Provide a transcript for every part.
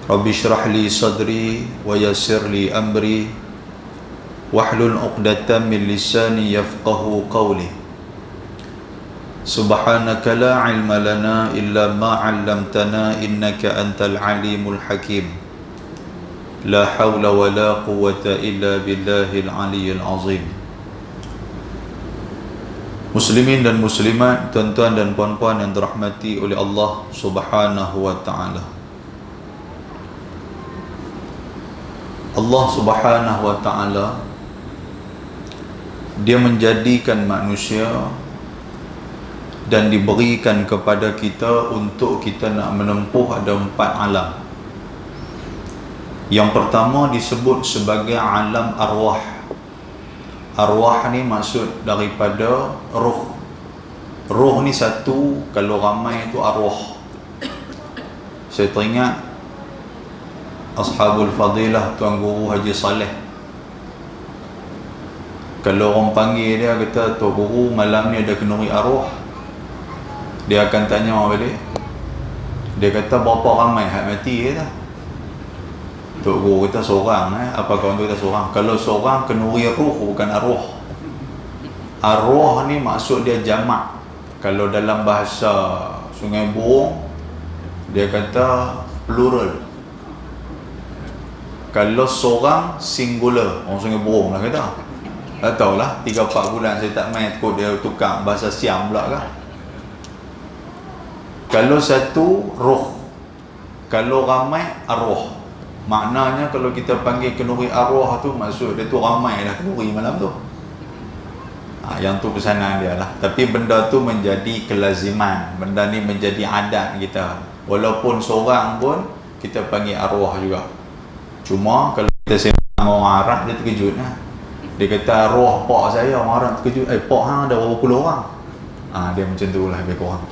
Rabbi shrah li sadri wa yassir li amri wahlul 'uqdatam min lisani yafqahu qawli. Subhanaka la ilma lana illa ma 'allamtana innaka antal alimul hakim. La hawla wa la quwwata illa billahil aliyyil azim. Muslimin dan muslimat, tuan-tuan dan puan-puan yang dirahmati oleh Allah Subhanahu wa taala. Allah Subhanahu wa taala, Dia menjadikan manusia dan diberikan kepada kita untuk kita nak menempuh ada 4 alam. Yang pertama disebut sebagai alam arwah. Arwah ni maksud daripada roh. Roh ni satu, kalau ramai itu arwah. Saya teringat Ashabul Fadilah Tuan Guru Haji Saleh, kalau orang panggil dia kata, Tuan Guru malam ni ada kenduri arwah, dia akan tanya balik. Dia kata berapa ramai hak mati kata. Tuan Guru kata seorang. Apa kawan tu kata seorang? Kalau seorang kenduri ruh, bukan arwah. Arwah ni maksud dia jamak. Kalau dalam bahasa Sungai Buong dia kata plural. Kalau seorang singular, orang Sungai Buong lah kata. Tak tahulah, 3-4 bulan saya tak main, takut dia tukar bahasa Siam pula kah. Kalau satu, roh. Kalau ramai, arwah. Maknanya kalau kita panggil kenduri arwah tu, maksud dia tu ramai dah kenduri malam tu. Yang tu pesanan dia lah. Tapi benda tu menjadi kelaziman. Benda ni menjadi adat kita. Walaupun seorang pun, kita panggil arwah juga. Cuma kalau kita sembang orang Arab, dia terkejut lah. Dia kata roh pak saya, orang Arab terkejut. Pak hang ada berapa puluh orang? Dia macam tu lah lebih kurang.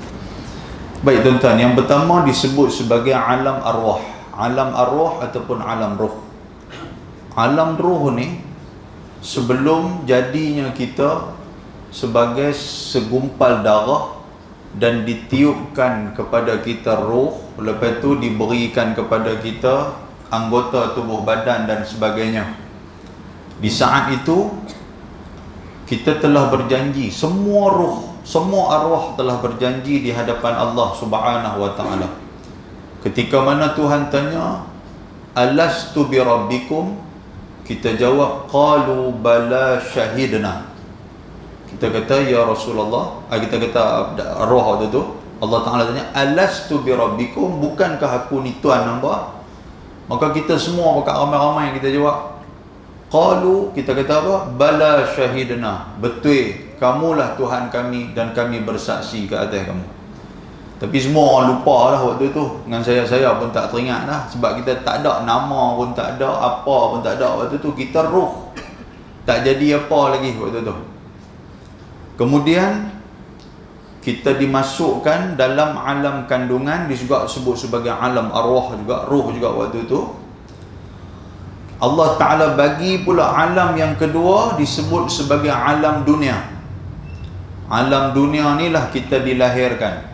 Baik tuan-tuan, yang pertama disebut sebagai alam arwah. Alam arwah ataupun alam roh. Alam roh ni sebelum jadinya kita sebagai segumpal darah dan ditiupkan kepada kita roh, lepas tu diberikan kepada kita anggota tubuh badan dan sebagainya. Di saat itu kita telah berjanji, semua roh, semua arwah telah berjanji di hadapan Allah Subhanahu wa taala. Ketika mana Tuhan tanya, alastu bi rabbikum, kita jawab qalu bala syahidna. Kita kata ya Rasulullah, kita kata arwah tu Allah Taala tanya, alastu bi rabbikum, bukankah aku ni Tuhan hamba? Maka kita semua pakai ramai-ramai kita jawab qalu, kita kata apa? Bala syahidna, betul kamulah Tuhan kami dan kami bersaksi ke atas kamu. Tapi semua orang lupa lah waktu tu. Dengan saya pun tak teringat dah. Sebab kita tak ada nama pun, tak ada apa pun tak ada waktu tu. Kita roh, tak jadi apa lagi waktu tu. Kemudian kita dimasukkan dalam alam kandungan, juga sebut sebagai alam arwah juga, roh juga waktu tu. Allah Ta'ala bagi pula alam yang kedua disebut sebagai alam dunia. Alam dunia ni lah kita dilahirkan,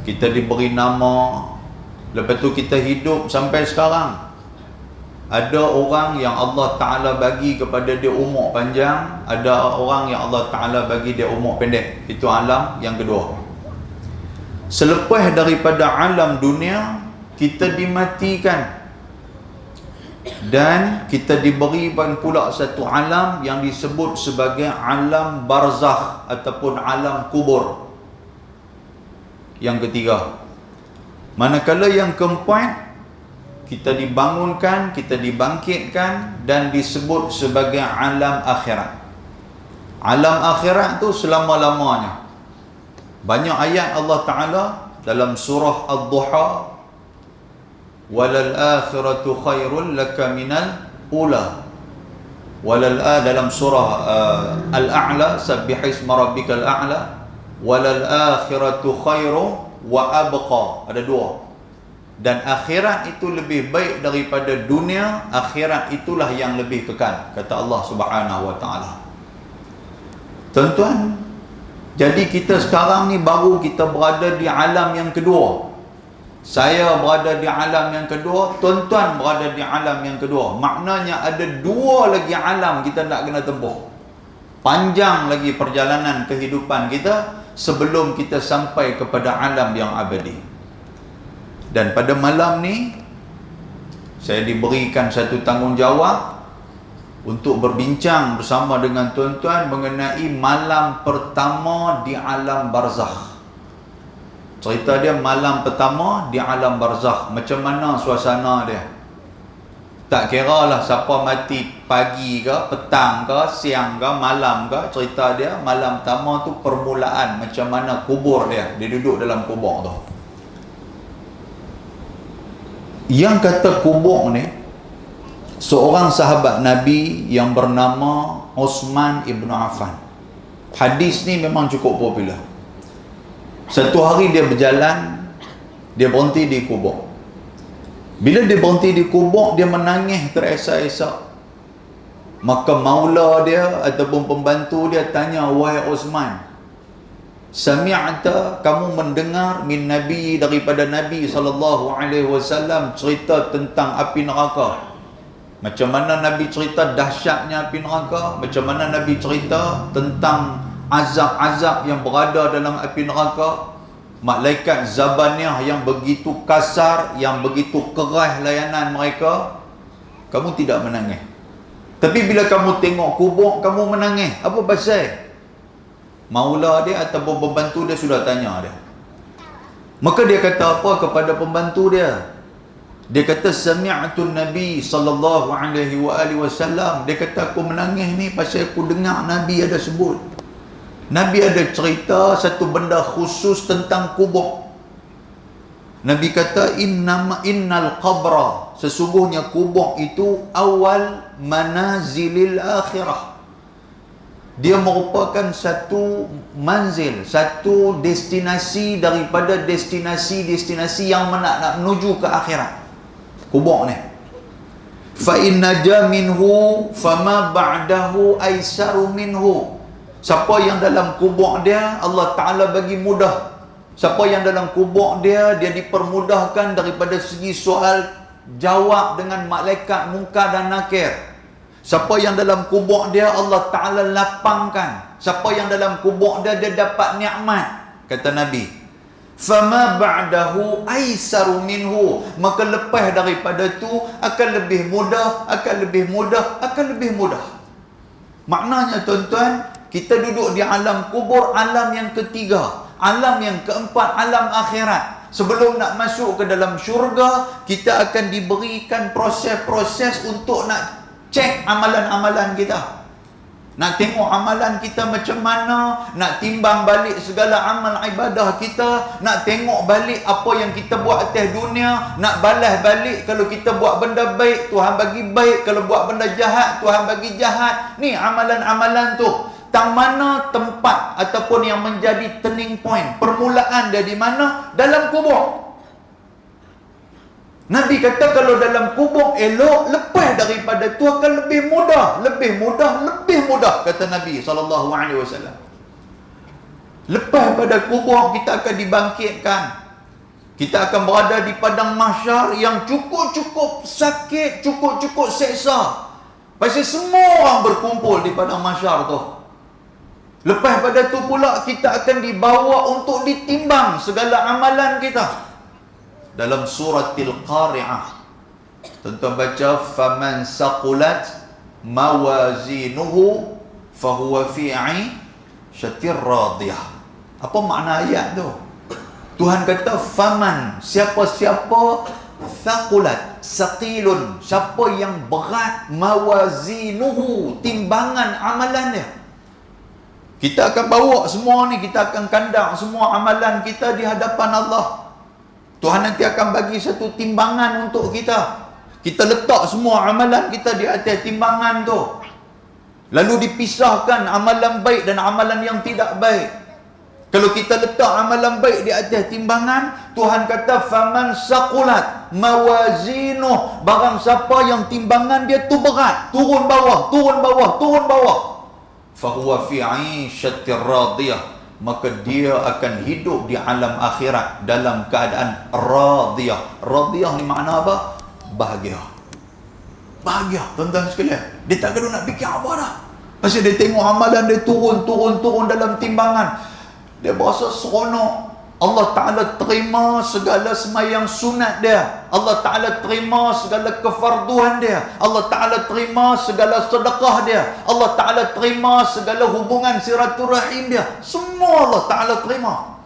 kita diberi nama, lepas tu kita hidup sampai sekarang. Ada orang yang Allah Ta'ala bagi kepada dia umur panjang, ada orang yang Allah Ta'ala bagi dia umur pendek. Itu alam yang kedua. Selepas daripada alam dunia, kita dimatikan dan kita diberikan pula satu alam yang disebut sebagai alam barzakh ataupun alam kubur. Yang ketiga. Manakala yang keempat, kita dibangunkan, kita dibangkitkan dan disebut sebagai alam akhirat. Alam akhirat tu selama-lamanya. Banyak ayat Allah Ta'ala dalam surah Ad-Duha, walal akhiratu khairul laka minal ula. Dalam surah Al-A'la, sabbihisma rabbikal a'la, walal akhiratu khairu wa abqa. Ada dua. Dan akhirat itu lebih baik daripada dunia. Akhirat itulah yang lebih kekal, kata Allah Subhanahu wa taala. Tuan-tuan, jadi kita sekarang ni baru kita berada di alam yang kedua. Saya berada di alam yang kedua, tuan-tuan berada di alam yang kedua. Maknanya ada dua lagi alam kita nak kena tempuh. Panjang lagi perjalanan kehidupan kita sebelum kita sampai kepada alam yang abadi. Dan pada malam ni saya diberikan satu tanggungjawab untuk berbincang bersama dengan tuan-tuan mengenai malam pertama di alam barzakh. Cerita dia malam pertama di alam barzakh, macam mana suasana dia. Tak kira lah siapa mati pagi ke, petang ke, siang ke, malam ke, cerita dia malam pertama tu permulaan macam mana kubur dia. Dia duduk dalam kubur tu. Yang kata kubur ni seorang sahabat Nabi yang bernama Uthman ibn Affan. Hadis ni memang cukup popular. Satu hari dia berjalan, dia berhenti di kubur. Bila dia berhenti di kubur, dia menangis teresa-esa. Maka maula dia ataupun pembantu dia tanya, "Wahai Uthman, sami'ata, kamu mendengar min Nabi, daripada Nabi SAW cerita tentang api neraka? Macam mana Nabi cerita dahsyatnya api neraka? Macam mana Nabi cerita tentang azab-azab yang berada dalam api neraka? Malaikat Zabaniyah yang begitu kasar, yang begitu keras layanan mereka." Kamu tidak menangis. Tapi bila kamu tengok kubur, kamu menangis. Apa pasal? Maula dia ataupun pembantu dia sudah tanya dia. Maka dia kata apa kepada pembantu dia? Dia kata, "Sami'tu Nabi sallallahu alaihi wasallam." Dia kata, "Aku menangis ni pasal aku dengar Nabi ada sebut. Nabi ada cerita satu benda khusus tentang kubur. Nabi kata, innal qabra, sesungguhnya kubur itu awal manazilil akhirah. Dia merupakan satu manzil, satu destinasi daripada destinasi-destinasi yang nak menuju ke akhirat. Kubur ni. Fa inna ja minhu fama ba'dahu aisaru minhu." Siapa yang dalam kubur dia, Allah Ta'ala bagi mudah. Siapa yang dalam kubur dia, dia dipermudahkan daripada segi soal jawab dengan malaikat Munkar dan Nakir. Siapa yang dalam kubur dia, Allah Ta'ala lapangkan. Siapa yang dalam kubur dia, dia dapat nikmat. Kata Nabi, "Fama ba'dahu aisaru minhu." Maka lepas daripada tu akan lebih mudah, akan lebih mudah, akan lebih mudah. Maknanya tuan-tuan, kita duduk di alam kubur, alam yang ketiga. Alam yang keempat, alam akhirat. Sebelum nak masuk ke dalam syurga, kita akan diberikan proses-proses untuk nak cek amalan-amalan kita. Nak tengok amalan kita macam mana, nak timbang balik segala amal ibadah kita, nak tengok balik apa yang kita buat atas dunia, nak balas balik kalau kita buat benda baik, Tuhan bagi baik, kalau buat benda jahat, Tuhan bagi jahat. Ni amalan-amalan tu. Tang mana tempat ataupun yang menjadi turning point, permulaan dia di mana? Dalam kubur. Nabi kata kalau dalam kubur elok, lepas daripada tu akan lebih mudah, lebih mudah, lebih mudah, kata Nabi SAW. Lepas pada kubur kita akan dibangkitkan. Kita akan berada di padang mahsyar yang cukup-cukup sakit, cukup-cukup seksa. Pasal semua orang berkumpul di padang mahsyar tu. Lepas pada tu pula kita akan dibawa untuk ditimbang segala amalan kita. Dalam suratil Qari'ah, tuan-tuan baca, "Faman saqulat mawazinuhu fahuwa fi 'ishatir radiyah." Apa makna ayat tu? Tuhan kata, faman, siapa-siapa, saqulat, saqilun, siapa yang berat, mawazinuhu, timbangan amalan dia. Kita akan bawa semua ni, kita akan kandang semua amalan kita di hadapan Allah. Tuhan nanti akan bagi satu timbangan untuk kita. Kita letak semua amalan kita di atas timbangan tu. Lalu dipisahkan amalan baik dan amalan yang tidak baik. Kalau kita letak amalan baik di atas timbangan, Tuhan kata, faman saqulat mawazinuh, barang siapa yang timbangan dia tu berat, turun bawah, turun bawah, turun bawah, fahuwa fi 'ishatir radiyah, maka dia akan hidup di alam akhirat dalam keadaan radiyah. Radiyah ni makna apa? Bahagia. Bahagia, tuan-tuan sekalian. Dia tak kena nak fikir apa dah. Pasal dia tengok amalan dia turun dalam timbangan. Dia berasa seronok. Allah Ta'ala terima segala semayang sunat dia. Allah Ta'ala terima segala kefarduan dia. Allah Ta'ala terima segala sedekah dia. Allah Ta'ala terima segala hubungan silaturahim dia. Semua Allah Ta'ala terima.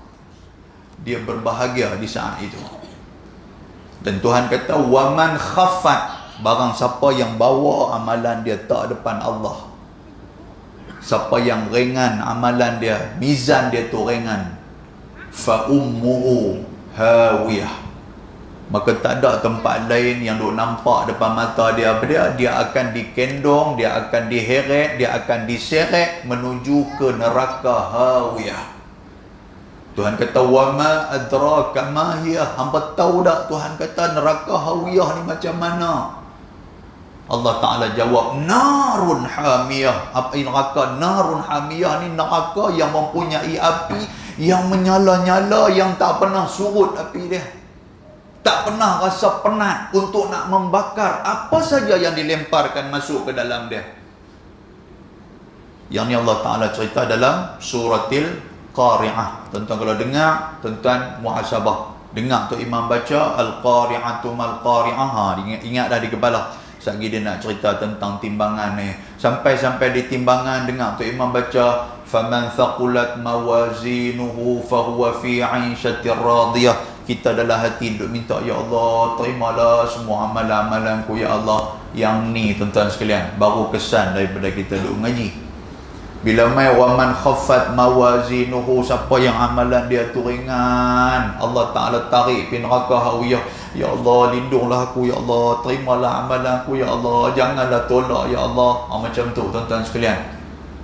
Dia berbahagia di saat itu. Dan Tuhan kata, waman khaffat, barang siapa yang bawa amalan dia tak depan Allah, siapa yang ringan amalan dia, mizan dia tu ringan, fa ummuhu hawiyah, maka tak ada tempat lain yang duk nampak depan mata dia apa dia akan dikendong, dia akan diheret, dia akan diseret menuju ke neraka hawiyah. Tuhan kata, wa ma adraka ma hiya, hangpa tahu tak Tuhan kata neraka hawiyah ni macam mana? Allah Ta'ala jawab, narun hamiyah. Apa ini neraka? Narun hamiyah ni neraka yang mempunyai api yang menyala-nyala, yang tak pernah surut api dia. Tak pernah rasa penat untuk nak membakar apa saja yang dilemparkan masuk ke dalam dia. Yang ni Allah Ta'ala cerita dalam suratil Qari'ah. Tuan-tuan kalau dengar, tuan-tuan muhasabah. Dengar tu imam baca Al-Qari'atu mal-Qari'ah, ingat dah di kepala. Sekali dia nak cerita tentang timbangan ni. Sampai-sampai di timbangan, dengar tu imam baca, faman thaqulat mawazinuhu fahuwa fi 'aishatir radiyah. Kita dalam hati duk minta, ya Allah, terimalah semua amalan-amalanku ya Allah. Yang ni tuan-tuan sekalian, baru kesan daripada kita duk ngaji. Bila mai waman khaffat mawazinuhu, siapa yang amalan dia tu ringan, Allah Ta'ala tarik pi neraka hawiyah. Ya Allah, lindunglah aku ya Allah, terimalah amalanku ya Allah, janganlah tolak ya Allah. Macam tu tuan-tuan sekalian,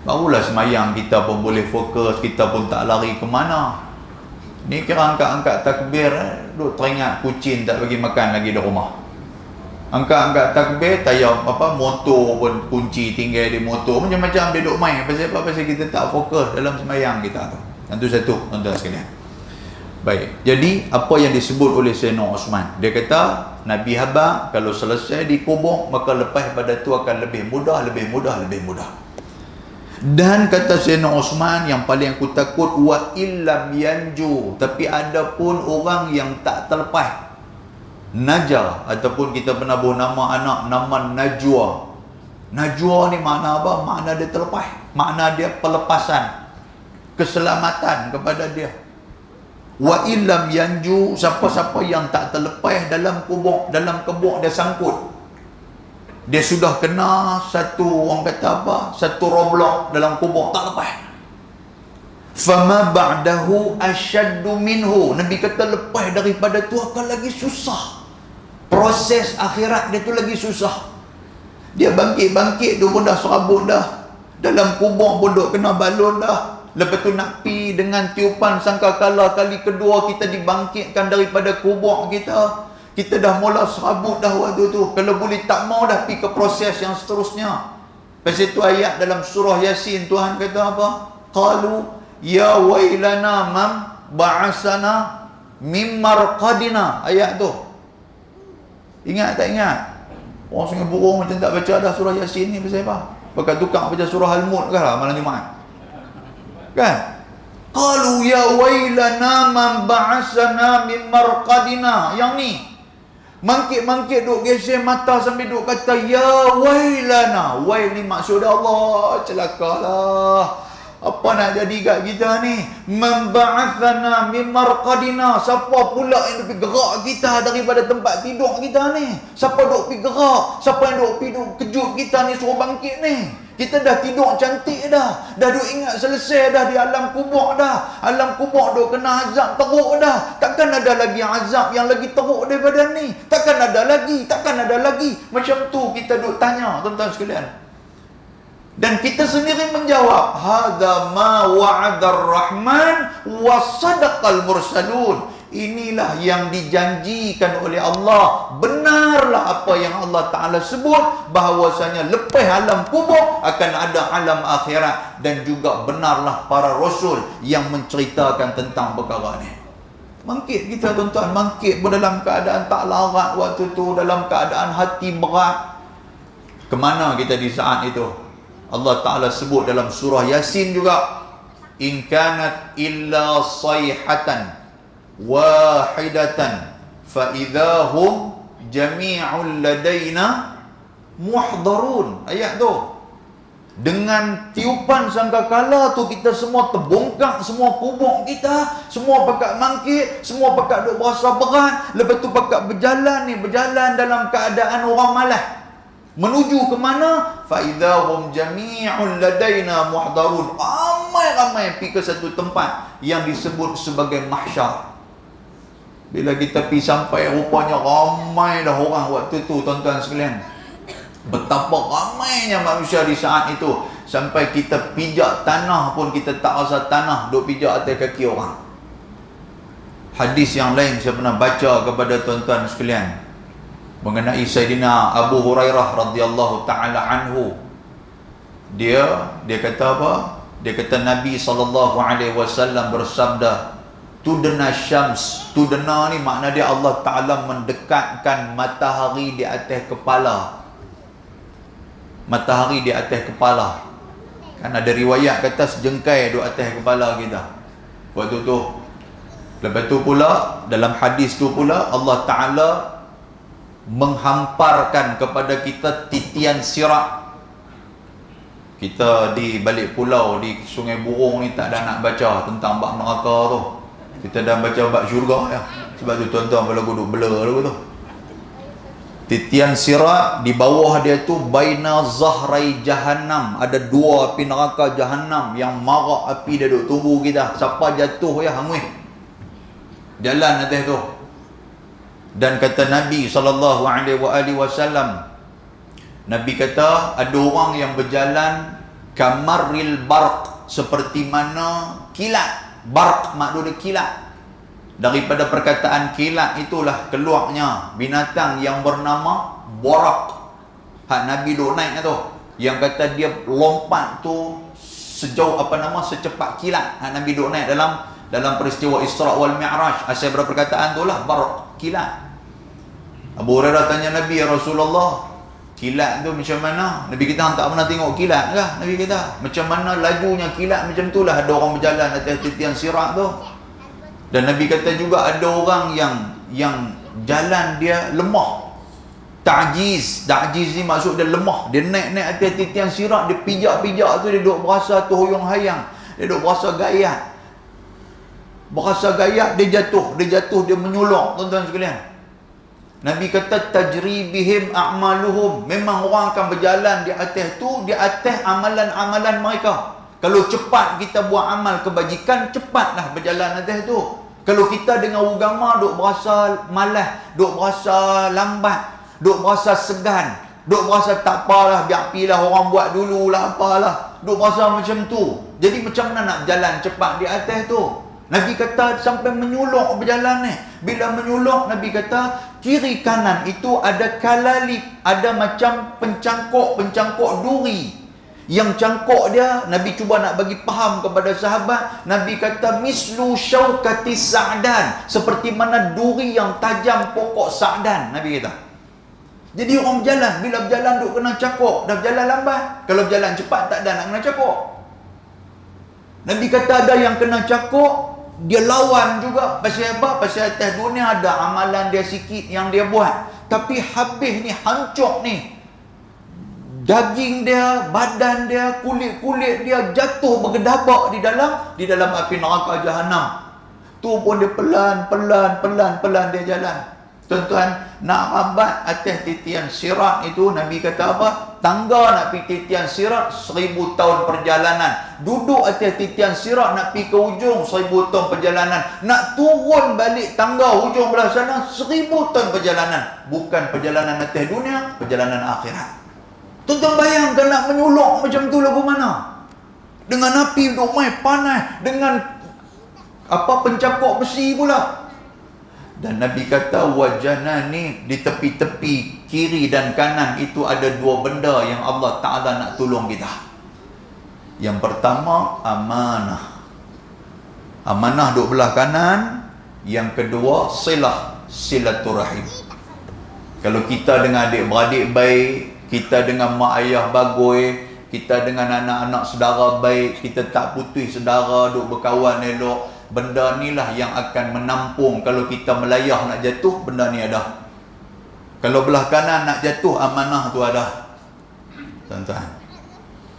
barulah semayang kita pun boleh fokus, kita pun tak lari ke mana. Ni kira angkat-angkat takbir, duk teringat kucing tak bagi makan lagi di rumah. Angkat-angkat takbir, tayar motor pun kunci tinggal di motor, macam-macam dia duk main. Pasal apa? Pasal kita tak fokus dalam semayang kita tu. Yang tu satu, tuan-tuan sekalian. Baik, jadi apa yang disebut oleh Sayyidina Osman, dia kata Nabi habar kalau selesai dikubur, maka lepas pada tu akan lebih mudah. Dan kata Sayyidina Osman, yang paling aku takut, wa illam yanju, tapi ada pun orang yang tak terlepas. Najah, ataupun kita pernah buat nama anak, nama Najwa. Najwa ni makna apa? Makna dia terlepas, makna dia pelepasan, keselamatan kepada dia. Wa illam yanju, siapa-siapa yang tak terlepas dalam kubur, dalam kubur dia sangkut, dia sudah kena satu, orang kata apa, satu roblok dalam kubur, tak lepas. Fama ba'dahu asyaddu minhu, Nabi kata lepas daripada tu akan lagi susah. Proses akhirat dia tu lagi susah. Dia bangkit-bangkit tu pun dah serabut dah, dalam kubur pun duk kena balon dah. Lepas tu nak pi dengan tiupan sangkakala kali kedua kita dibangkitkan daripada kubur kita, kita dah mula serabut dah waktu tu. Kalau boleh tak mau dah pi ke proses yang seterusnya. Pasal tu ayat dalam surah Yasin, Tuhan kata apa? Qalu ya wailana man ba'asana mim marqadina. Ayat tu ingat tak ingat? Orang Sungai Burung macam tak baca dah surah Yasin ni. Pasal apa? Pakai tukang baca surah Al-Mulk lah malam Jumaat kan? Qalu ya wailana man ba'asana min marqadina. Yang ni mangkit-mangkit duk geser mata sambil duk kata ya wailana. Wail ni maksud Allah, celakalah. Apa nak jadi kat kita ni? Man ba'athana min marqadina. Siapa pula yang duk gerak kita daripada tempat tidur kita ni? Siapa duk pi gerak? Siapa yang duk pi kejut kita ni, suruh bangkit ni? Kita dah tidur cantik dah duk ingat selesai dah di alam kubur dah. Alam kubur duk kena azab teruk dah. Takkan ada lagi azab yang lagi teruk daripada ni. Takkan ada lagi. Macam tu kita duk tanya, tuan-tuan sekalian. Dan kita sendiri menjawab, hadza ma wa'adar rahman wa sadaqal mursalun. inilah yang dijanjikan oleh Allah. Benarlah apa yang Allah Ta'ala sebut, bahawasanya lepas alam kubur akan ada alam akhirat. Dan juga benarlah para rasul yang menceritakan tentang perkara ni. Mangkit kita tuan-tuan, mangkit pun dalam keadaan tak larat waktu tu, dalam keadaan hati berat. Kemana kita di saat itu? Allah Ta'ala sebut dalam surah Yasin juga, in kanat illa sayhatan wahidatan fa idahum jami'un ladaina muhdarun. Ayat tu, dengan tiupan sangkakala tu kita semua terbongkak, semua kubur kita, semua pakat mangkit, semua pakat duk berasa berat. Lepas tu pakat berjalan ni, berjalan dalam keadaan orang malas. Menuju ke mana? Fa idahum jami'un ladaina muhdarun. Ramai-ramai pergi ke satu tempat yang disebut sebagai mahsyar. Bila kita pergi sampai, rupanya ramai dah orang waktu tu tuan-tuan sekalian. Betapa ramainya manusia di saat itu, sampai kita pijak tanah pun kita tak rasa tanah duk pijak atas kaki orang. Hadis yang lain saya pernah baca kepada tuan-tuan sekalian mengenai Sayyidina Abu Hurairah radhiyallahu taala anhu. Dia kata apa? Dia kata Nabi SAW bersabda, tudna syams. Tudna ni makna dia Allah Ta'ala mendekatkan matahari di atas kepala. Matahari di atas kepala. Kan ada riwayat kata sejengkai di atas kepala kita waktu tu. Lepas tu pula, dalam hadis tu pula, Allah Ta'ala menghamparkan kepada kita titian sirat. Kita di balik pulau di Sungai Burung ni tak ada nak baca tentang bab neraka tu. Kita dah baca bab syurga ya. Sebab tu tuan-tuan kalau duduk blur dulu tu. Titian sirat, di bawah dia tu baina zahrai jahannam, ada dua api neraka jahannam yang marak api dia duk tubuh kita. Siapa jatuh ya hangui jalan atas tu. Dan kata Nabi SAW, Nabi kata ada orang yang berjalan kamaril barq, seperti mana kilat. Barq maknanya kilat. Daripada perkataan kilat itulah keluarnya binatang yang bernama borak. Hak Nabi duk naik tu, yang kata dia lompat tu sejauh secepat kilat. Hak Nabi duk naik dalam peristiwa Isra wal Mi'raj. Asal perkataan tu lah barak, kilat. Abu Hurairah tanya Nabi, ya Rasulullah, kilat tu macam mana? Nabi kita tak pernah tengok kilat kah? Nabi kita, macam mana lajunya kilat? Macam tu lah ada orang berjalan atas titian sirat tu. Dan Nabi kata juga ada orang yang jalan dia lemah. Ta'jiz ni maksud dia lemah. Dia naik atas titian sirat, dia pijak-pijak tu, dia duk berasa tuhuyung hayang. Dia duk berasa gayat. Dia jatuh, dia menyulok tuan-tuan sekalian. Nabi kata tajri bihim a'maluhum. Memang orang akan berjalan di atas tu, di atas amalan-amalan mereka. Kalau cepat kita buat amal kebajikan, cepatlah berjalan atas tu. Kalau kita dengan agama duk berasa malas, duk berasa lambat, duk berasa segan, duk berasa tak apalah, biar pilah orang buat dululah apalah, duk berasa macam tu. Jadi macam mana nak jalan cepat di atas tu? Nabi kata sampai menyulok berjalan ni. Bila menyulok, Nabi kata kiri kanan itu ada kalalib, ada macam pencangkok duri. Yang cangkok dia, Nabi cuba nak bagi faham kepada sahabat. Nabi kata mislu syaukati sa'dan, seperti mana duri yang tajam pokok sa'dan. Nabi kata. Jadi orang berjalan, bila berjalan duk kena cangkok, dah berjalan lambat. Kalau berjalan cepat tak ada nak kena cangkok. Nabi kata ada yang kena cangkok, dia lawan juga. Pasal apa? Pasal atas dunia ada amalan dia sikit yang dia buat, tapi habis ni, hancur ni. Daging dia, badan dia, kulit dia jatuh bergedabak di dalam api neraka jahanam. Tu pun dia pelan dia jalan. Tuan-tuan, nak rabat atas titian sirat itu, Nabi kata apa? Tangga nak pergi titian sirat 1000 tahun perjalanan. Duduk atas titian sirat nak pergi ke ujung 1000 tahun perjalanan. Nak turun balik tangga ujung belah sana 1000 tahun perjalanan. Bukan perjalanan atas dunia, perjalanan akhirat. Tuan-tuan bayangkan nak menyulok macam tu lagu mana? Dengan api duk main panas, dengan pencakok besi pula. Dan Nabi kata wajanani, di tepi-tepi kiri dan kanan itu ada dua benda yang Allah Ta'ala nak tolong kita. Yang pertama, amanah. Amanah duduk belah kanan. Yang kedua, silaturahim. Kalau kita dengan adik-beradik baik, kita dengan mak ayah bagoi, kita dengan anak-anak saudara baik, kita tak putus saudara, duk berkawan elok, benda inilah yang akan menampung. Kalau kita melayah nak jatuh, benda ni ada. Kalau belah kanan nak jatuh, amanah tu ada. Tuan-tuan,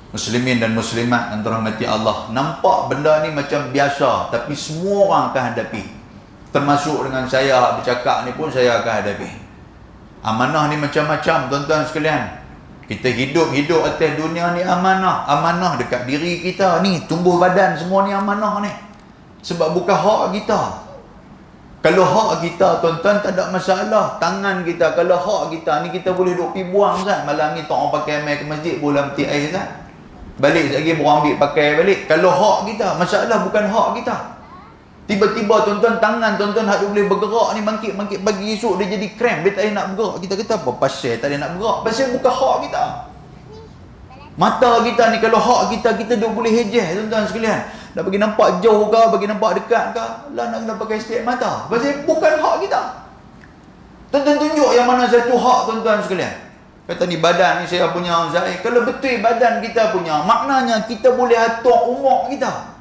muslimin dan muslimat yang dirahmati Allah, nampak benda ni macam biasa, tapi semua orang akan hadapi. Termasuk dengan saya bercakap ni pun saya akan hadapi. Amanah ni macam-macam, tuan-tuan sekalian. Kita hidup atas dunia ni amanah. Amanah dekat diri kita ni, tumbuh badan semua ni amanah ni. Sebab bukan hak kita. Kalau hak kita, tuan-tuan, tak ada masalah. Tangan kita, kalau hak kita ni, kita boleh duk pergi buang kan. Malam ni tak orang pakai mai ke masjid, boleh mati air kan. Balik lagi orang ambil pakai balik. Kalau hak kita, masalah bukan hak kita. Tiba-tiba tuan-tuan, tangan tuan-tuan hak dia boleh bergerak ni, bangkit pagi esok dia jadi krem, dia tak boleh nak bergerak. Kita kata apa? Pasal tak boleh nak bergerak. Pasal bukan hak kita. Mata kita ni, kalau hak kita, kita dah boleh hejeh tuan-tuan sekalian. Nak bagi nampak jauh ke, bagi nampak dekat ke, lah nak pakai sikit mata. Pasal bukan hak kita. Tuan-tuan tunjuk yang mana satu hak tuan-tuan sekalian. Kata ni badan ni saya punya, Zaid. Kalau betul badan kita punya, maknanya kita boleh atur umur kita.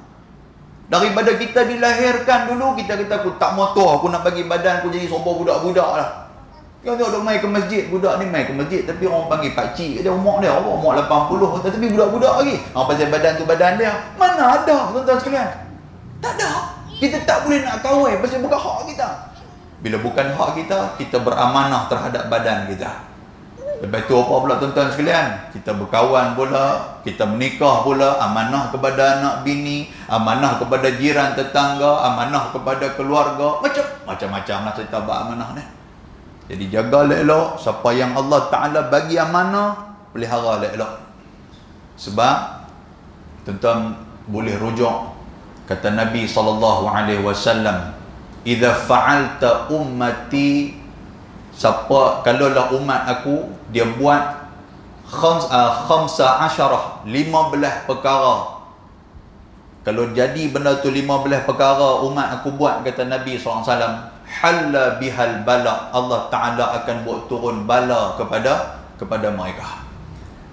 Daripada kita dilahirkan dulu, kita kata aku tak motor, aku nak bagi badan aku jadi serupa budak-budak lah. Kau tengok duk main ke masjid, budak ni main ke masjid, tapi orang panggil pakcik dia, umur dia, umur 80, tapi budak-budak lagi. Pasal badan tu badan dia. Mana ada, tuan-tuan sekalian? Tak ada. Kita tak boleh nak kawal, pasal bukan hak kita. Bila bukan hak kita, kita beramanah terhadap badan kita. Lepas tu apa pula tuan-tuan sekalian? Kita berkawan pula, kita menikah pula, amanah kepada anak bini, amanah kepada jiran tetangga, amanah kepada keluarga, macam-macam lah cerita beramanah ni. Jadi jaga elok, siapa yang Allah Ta'ala bagi amanah, pelihara elok. Sebab tuan-tuan boleh rujuk kata Nabi SAW, "Idza fa'alta ummati", siapa kalaulah umat aku dia buat 15 perkara. Kalau jadi benda tu 15 perkara umat aku buat, kata Nabi SAW, halla bihal bala, Allah Ta'ala akan buat turun bala kepada mereka.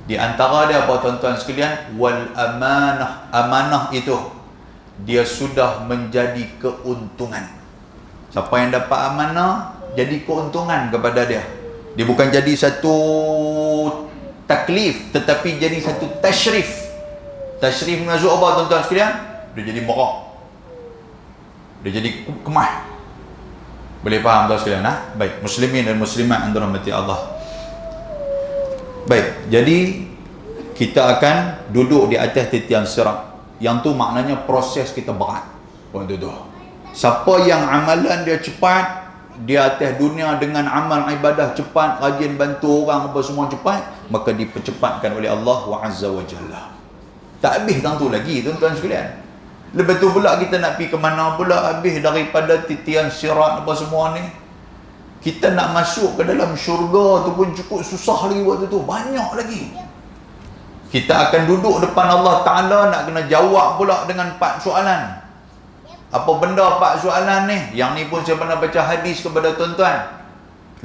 Di antara dia apa tuan-tuan sekalian? Wal amanah. Amanah itu dia sudah menjadi keuntungan. Siapa yang dapat amanah, jadi keuntungan kepada dia. Dia bukan jadi satu taklif, tetapi jadi satu tashrif. Tashrif maksud apa tuan-tuan sekalian? Dia jadi merah, dia jadi kemah. Boleh faham tuan sekalian? Baik, muslimin dan muslimat yang dirahmati Allah. Baik, jadi kita akan duduk di atas titian sirat. Yang tu maknanya proses kita berat. Waktu tu, siapa yang amalan dia cepat, dia atas dunia dengan amal ibadah cepat, rajin bantu orang apa semua cepat, maka dipercepatkan oleh Allah wa azza wa jalla. Tak habis tang tu lagi tuan-tuan sekalian. Lepas tu pula kita nak pergi ke mana pula habis daripada titian sirat apa semua ni. Kita nak masuk ke dalam syurga tu pun cukup susah lagi waktu tu, banyak lagi. Kita akan duduk depan Allah Ta'ala, nak kena jawab pula dengan 4 soalan. Apa benda 4 soalan ni? Yang ni pun saya pernah baca hadis kepada tuan-tuan.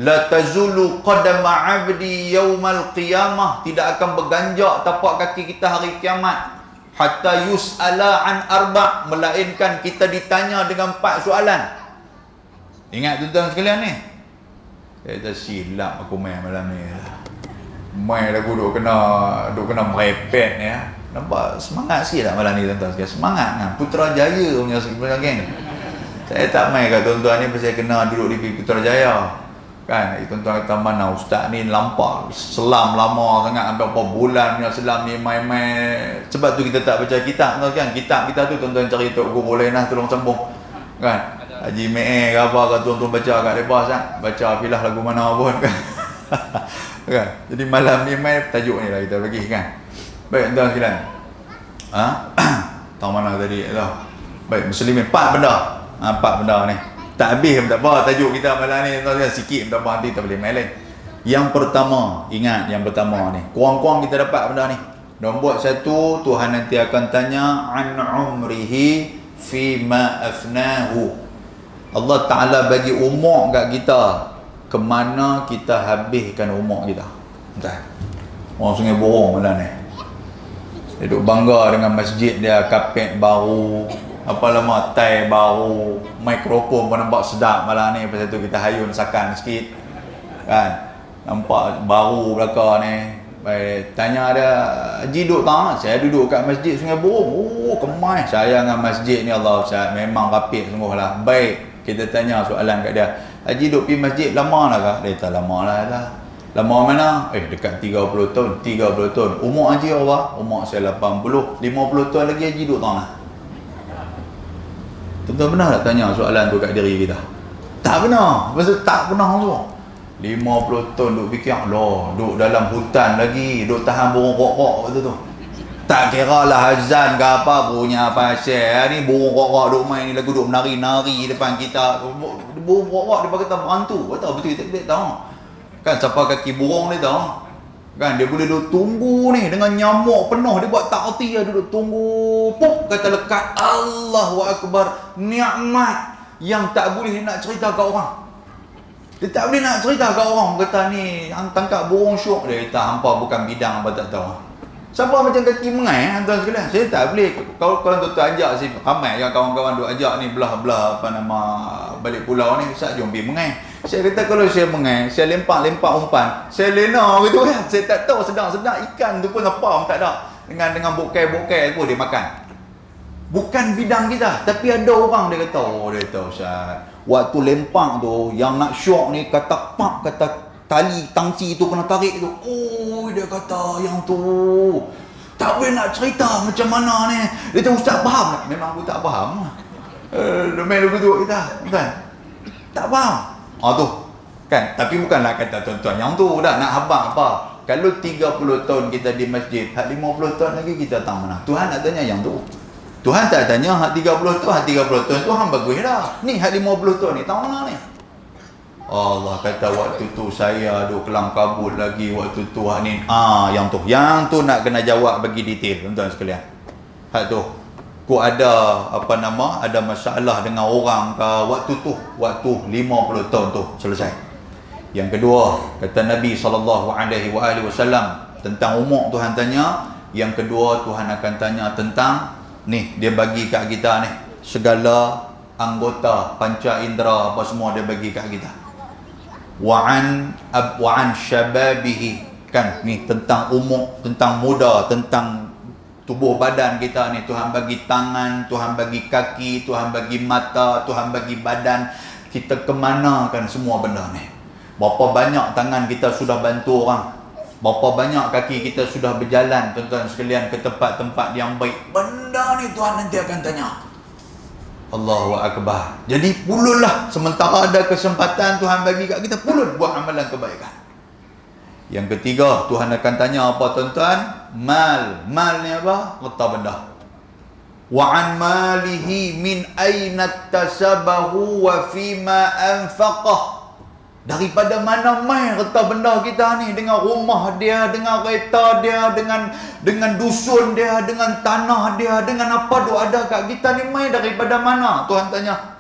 La tazulu qadama 'abdi yaumal qiyamah, tidak akan berganjak tapak kaki kita hari kiamat, hatta yus'ala an arba', melainkan kita ditanya dengan 4 soalan. Ingat tuan-tuan sekalian ni? Saya dah silap aku main malam ni. Main aku duk kena merepet ni ya. Nampak semangat sikit tak malam ni tuan-tuan sekalian? Semangat kan? Putrajaya punya geng. Saya tak main kat tuan-tuan ni pasal kena duduk di Putrajaya. Kan? Tuan-tuan kata mana ustaz ni lampak selam lama sangat, sampai berapa bulan punya selam ni main-main. Sebab tu kita tak baca kitab kan? Kitab kita tu tuan-tuan cari Tok Guru boleh lah tolong sambung. Kan? Haji Me'e ke apa ke tuan-tuan baca kat lepas kan? Baca filah lagu mana pun kan? Kan? Jadi malam ni main tajuk ni lah kita bagi kan? Baik tuan sekalian. Tahu mana tadi tu? Baik muslimin, 4 benda. 4 benda ni. Tak habis tak apa tajuk kita malam ni, sikit tak apa, nanti kita boleh main lain. Yang pertama, ingat yang pertama ni, kurang-kurang kita dapat benda ni. Nombor satu, Tuhan nanti akan tanya an umrihi fima afnahu. Allah Ta'ala bagi umur kat kita, kemana kita habiskan umur kita. Entah. Orang Sungai Burung malam ni, dia duk bangga dengan masjid dia, kapet baru, apa lama, tai baru, mikrofon pun nampak sedap malam ni. Pasal tu kita hayun sakan sikit kan, nampak baru belakang ni. Baik, tanya dia, Haji duduk tak? Saya duduk kat masjid Sungai Burung. Oh, kemai saya dengan masjid ni, Allah Ustaz, memang rapih sungguh lah. Baik, kita tanya soalan kat dia, Haji duduk pergi masjid lama lah kah? Dia tak lama lah. Lama mana? Dekat 30 tahun. 30 tahun. Umur Haji apa? Umur saya 80. 50 tahun lagi Haji duduk tak lah? Tuan-tuan pernah tak tanya soalan tu kat diri kita? Tak pernah. Maksud tak pernah tu. 50 tahun duk fikir, loh, duk dalam hutan lagi, duk tahan burung kok-kok tu. Tak kira lah azan ke apa, punya pasal ni burung kok-kok duk main ni lagu, duk menari-nari depan kita. Burung kok-kok dia kata hantu. Tahu betul tak tahu. Kan siapa kaki burung ni tahu. Kan dia boleh duk tunggu ni dengan nyamuk penuh, dia buat tak erti dia duduk tunggu. Puk kata lekat, Allahu Akbar, nikmat yang tak boleh nak cerita kat orang. Dia tak boleh nak cerita kat orang. Kata ni tangkap burung syok. Dia kata hampa bukan bidang apa tak tahu. Siapa macam kaki mengai tuan sekalian. Saya tak boleh. Kalau tuan-tuan ajak si ramai yang kawan-kawan duk ajak ni belah-belah apa nama balik pulau ni, Ustaz jom pergi mengai. Saya kata kalau saya mengai, saya lempak-lempak umpan, saya lena gitu kan. Saya tak tahu sedang-sedang ikan tu pun apa pun tak ada. Dengan bokai-bokai pun dia makan. Bukan bidang kita, tapi ada orang dia kata, oh dia tahu Ustaz, waktu lempak tu yang nak syok ni kata pak, kata tali tangsi tu kena tarik tu. Oh dia kata yang tu tak boleh nak cerita macam mana ni. Dia tahu Ustaz faham tak? Memang aku tak faham. Main lagu tu kita, bukan? Tak faham. Tu kan, tapi bukanlah kata tuan-tuan yang tu dah nak habang apa. Kalau 30 tahun kita di masjid, 50 tahun lagi kita tak mana. Tuhan nak tanya yang tu. Tuhan tak tanya hak 30 tahun, 30 tahun Tuhan bagus dah. Ni hak 50 tahun ni tahu mana ni? Allah kata waktu tu saya duk kelam kabut lagi, waktu tu hak ni. Yang tu nak kena jawab bagi detail tuan-tuan sekalian. Hak tu. Ku ada apa nama, ada masalah dengan orang ke waktu tu, waktu 50 tahun tu selesai. Yang kedua, kata Nabi SAW tentang umur Tuhan tanya. Yang kedua, Tuhan akan tanya tentang ni, dia bagi kat kita ni segala anggota panca indera apa semua dia bagi kat kita. Wa'an syababihi, kan ni tentang umur, tentang muda, tentang tubuh badan kita ni. Tuhan bagi tangan, Tuhan bagi kaki, Tuhan bagi mata, Tuhan bagi badan. Kita kemanakan semua benda ni? Berapa banyak tangan kita sudah bantu orang? Berapa banyak kaki kita sudah berjalan tuan-tuan sekalian ke tempat-tempat yang baik? Benda ni Tuhan nanti akan tanya. Allahu Akbar. Jadi pulunlah, sementara ada kesempatan Tuhan bagi kat kita, pulun buat amalan kebaikan. Yang ketiga, Tuhan akan tanya apa tuan-tuan? Mal. Mal ni apa? Harta benda. Wa an malihi min aina tasabahu wa fima anfaqah. Daripada mana mai harta benda kita ni, dengan rumah dia, dengan kereta dia, dengan dusun dia, dengan tanah dia, dengan apa tu ada kat kita ni, mai daripada mana? Tuhan tanya.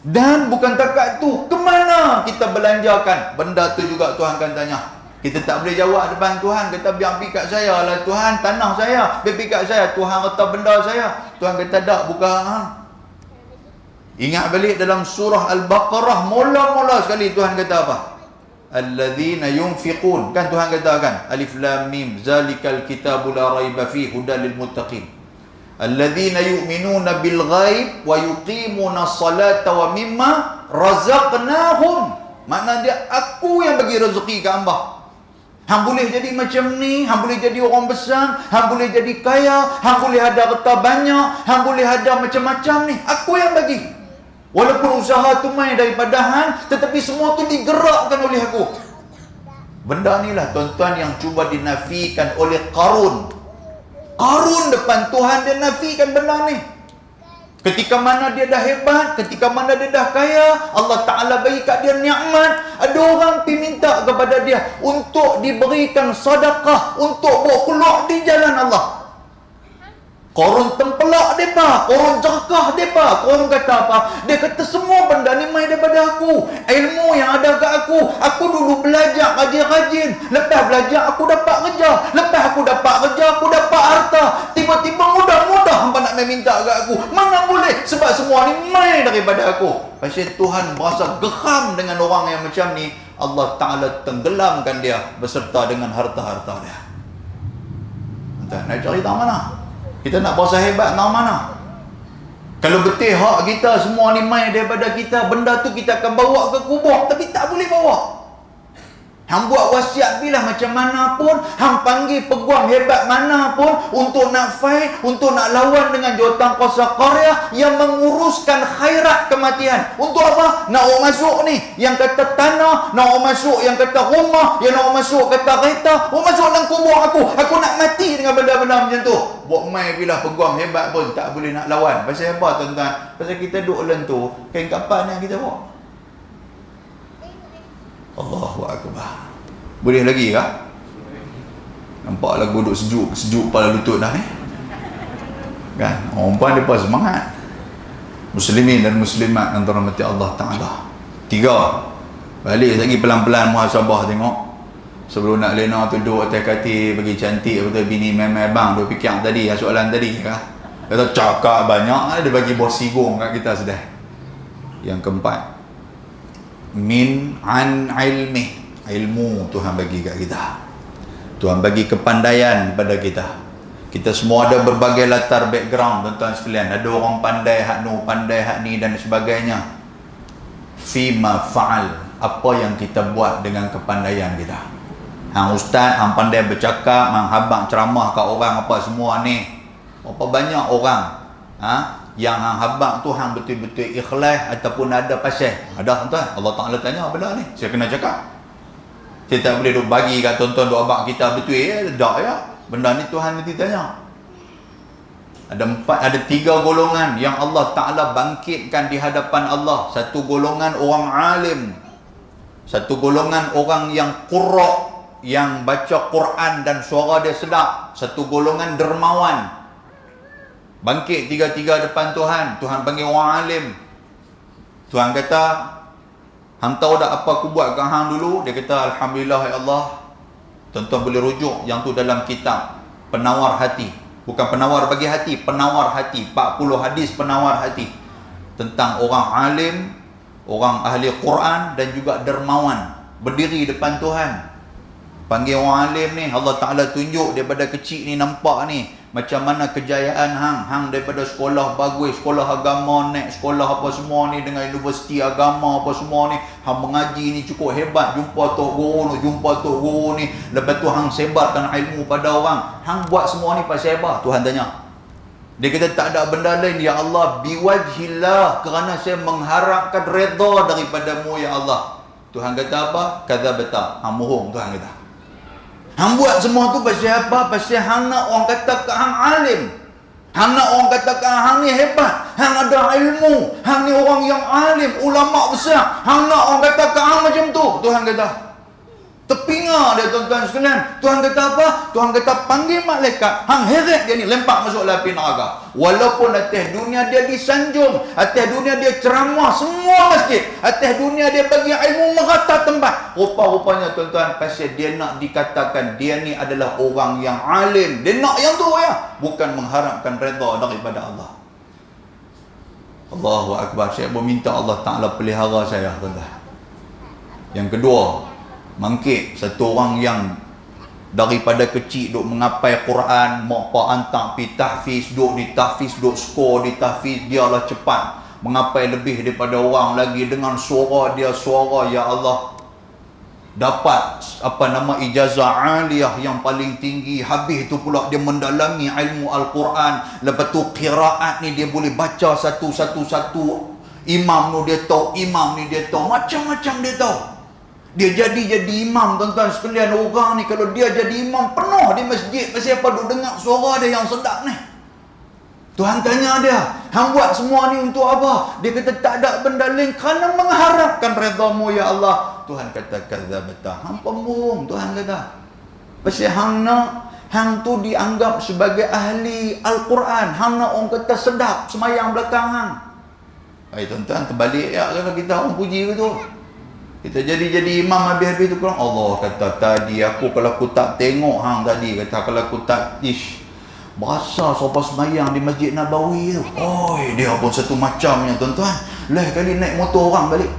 Dan bukan takat tu, ke mana kita belanjakan? Benda tu juga Tuhan akan tanya. Kita tak boleh jawab depan Tuhan, kata biar pergi kat saya lah Tuhan, tanah saya, biar pergi kat saya, Tuhan harta benda saya. Tuhan kata tak, bukan. Ingat balik dalam surah Al-Baqarah, mula-mula sekali Tuhan kata apa? Alladzina yunfiqun. Kan Tuhan katakan, Alif Lam Mim, zalikal kitabu la raiba fihi hudal lil muttaqin. Alladzina yu'minuna bil ghaib wa yuqimuna as-salata wa mimma razaqnahum. Makna dia, aku yang bagi rezeki ke hamba. Hang boleh jadi macam ni, hang boleh jadi orang besar, hang boleh jadi kaya, hang boleh ada harta banyak, hang boleh ada macam-macam ni. Aku yang bagi. Walaupun usaha tu main daripada hang, tetapi semua tu digerakkan oleh aku. Benda ni lah tuan-tuan yang cuba dinafikan oleh Qarun. Qarun depan Tuhan dia nafikan benda ni. Ketika mana dia dah hebat, ketika mana dia dah kaya, Allah Ta'ala bagi kat dia nikmat, ada orang pergi minta kepada dia untuk diberikan sedekah, untuk bawa keluar di jalan Allah. Korang tempelak mereka, korang jerkah mereka. Korang kata apa? Dia kata semua benda ni main daripada aku. Ilmu yang ada kat aku dulu belajar rajin-rajin. Lepas belajar aku dapat kerja. Lepas aku dapat kerja, aku dapat harta. Tiba-tiba mudah-mudah hampa nak main minta kat aku. Mana boleh? Sebab semua ni main daripada aku. Pasal Tuhan berasa geram dengan orang yang macam ni. Allah Ta'ala tenggelamkan dia beserta dengan harta-harta dia. Entah nak cari tak mana? Kita nak berasa hebat nak mana? Kalau betul hak kita semua ni main daripada kita, benda tu kita akan bawa ke kubur, tapi tak boleh bawa. Hang buat wasiat bila macam mana pun, hang panggil peguam hebat mana pun untuk nak fight, untuk nak lawan dengan jawatan kuasa karya yang menguruskan khairat kematian. Untuk apa? Nak orang masuk ni, yang kata tanah, nak orang masuk yang kata rumah, yang nak orang masuk kata kereta, orang masuk dalam kubur aku nak mati dengan benda-benda macam tu. Buat main bila peguam hebat pun tak boleh nak lawan. Pasal apa tuan-tuan? Pasal kita duduk dalam tu, kain kapan yang kita bawa? Allahu Akbar. Boleh lagi kah? Nampak lagu duduk sejuk kepala lutut dah ni. Kan? Orang pun mereka semangat. Muslimin dan muslimat yang dirahmati Allah Ta'ala. 3. Balik lagi pelan-pelan muhasabah tengok. Sebelum nak lena tu duduk atas katil bagi cantik betul bini memang bang duk fikir tadi soalan tadi kah? Kata cakap banyak dia bagi bos sigung kat kita sudah. Yang keempat, min an ilmu Tuhan bagi kat kita. Tuhan bagi kepandaian pada kita. Kita semua ada berbagai latar background tuan-tuan sekalian. Ada orang pandai hak nu, pandai hak ni dan sebagainya. Fima fa'al, apa yang kita buat dengan kepandaian kita. Hang ustaz, hang pandai bercakap, hang habang ceramah kat orang apa semua ni. Berapa banyak orang yang hang habang tu hang betul-betul ikhlas ataupun ada pasal. Ada tuan, Allah Ta'ala tanya benda ni. Saya kena cakap. Saya tak boleh duk bagi kat tuan-tuan duk abang kita betul tak ya. Benda ni Tuhan nanti tanya. Ada 3 golongan yang Allah Ta'ala bangkitkan di hadapan Allah. Satu golongan orang alim. Satu golongan orang yang qurra, yang baca Quran dan suara dia sedap. Satu golongan dermawan. Bangkit 3-3 depan Tuhan. Tuhan panggil orang alim. Tuhan kata, hang tahu tak apa aku buat kat hang dulu? Dia kata, Alhamdulillah ya Allah. Tuan-tuan boleh rujuk yang tu dalam kitab Penawar Hati. Bukan penawar bagi hati, penawar hati. 40 hadis penawar hati. Tentang orang alim, orang ahli Quran dan juga dermawan. Berdiri depan Tuhan. Panggil orang alim ni, Allah Ta'ala tunjuk daripada kecil ni nampak ni macam mana kejayaan hang daripada sekolah bagus, sekolah agama, naik sekolah apa semua ni dengan universiti agama apa semua ni, hang mengaji ni cukup hebat, jumpa tok guru ni, lepas tu hang sebarkan ilmu pada orang. Hang buat semua ni pasal apa? Tuhan tanya. Dia kata tak ada benda lain ya Allah, biwajhillah, kerana saya mengharapkan redha daripadamu ya Allah. Tuhan kata apa? Kadzabta, hang bohong. Tuhan kata hang buat semua tu pasal apa? Pasal hang nak orang kata ke hang alim. Hang nak orang kata ke hang ni hebat. Hang ada ilmu. Hang ni orang yang alim, ulama besar. Hang nak orang kata ke hang macam tu. Tuhan kata. Terpinga dia tuan-tuan sekalian. Tuhan kata apa? Tuhan kata panggil malaikat. Hang heret dia ni, lempar masuk api neraka. Walaupun atas dunia dia disanjung, atas dunia dia ceramah semua masjid, atas dunia dia bagi ilmu merata tempat. Rupa-rupanya tuan-tuan, pasal dia nak dikatakan dia ni adalah orang yang alim. Dia nak yang tu ya. Bukan mengharapkan redha daripada Allah. Allahu Akbar. Saya meminta Allah Ta'ala pelihara saya tuan-tuan. Yang kedua, bangkit satu orang yang daripada kecil duk mengapai Quran, mak pak hantar pi tahfiz, duk di tahfiz, duk skor di tahfiz, dialah cepat mengapai lebih daripada orang lagi dengan suara dia, suara ya Allah, dapat ijazah aliyah yang paling tinggi. Habis tu pula dia mendalami ilmu Al-Quran, lepas tu qiraat ni dia boleh baca satu-satu, imam ni dia tahu, imam ni dia tahu, macam-macam dia tahu. Dia jadi imam tuan-tuan sekalian. Orang ni kalau dia jadi imam penuh di masjid, pasal apa? Duk dengar suara dia yang sedap ni. Tuhan tanya dia, Hang buat semua ni untuk apa? Dia kata tak ada benda lain kerana mengharapkan redha-Mu ya Allah. Tuhan kata kadzabta. Hang pembohong, Tuhan kata. Pasal hang nak hang tu dianggap sebagai ahli Al-Quran. Hang nak orang kata sedap semayang belakang hang. Tuan-tuan, terbalik ya kalau kita orang puji ke tu. Kita jadi imam habis-habis tu kurang. Allah kata tadi kalau aku tak tengok hang tadi, kata kalau aku tak berasa sopa semayang di Masjid Nabawi tu. Oi, dia pun satu macamnya tuan-tuan. Lain kali naik motor orang balik.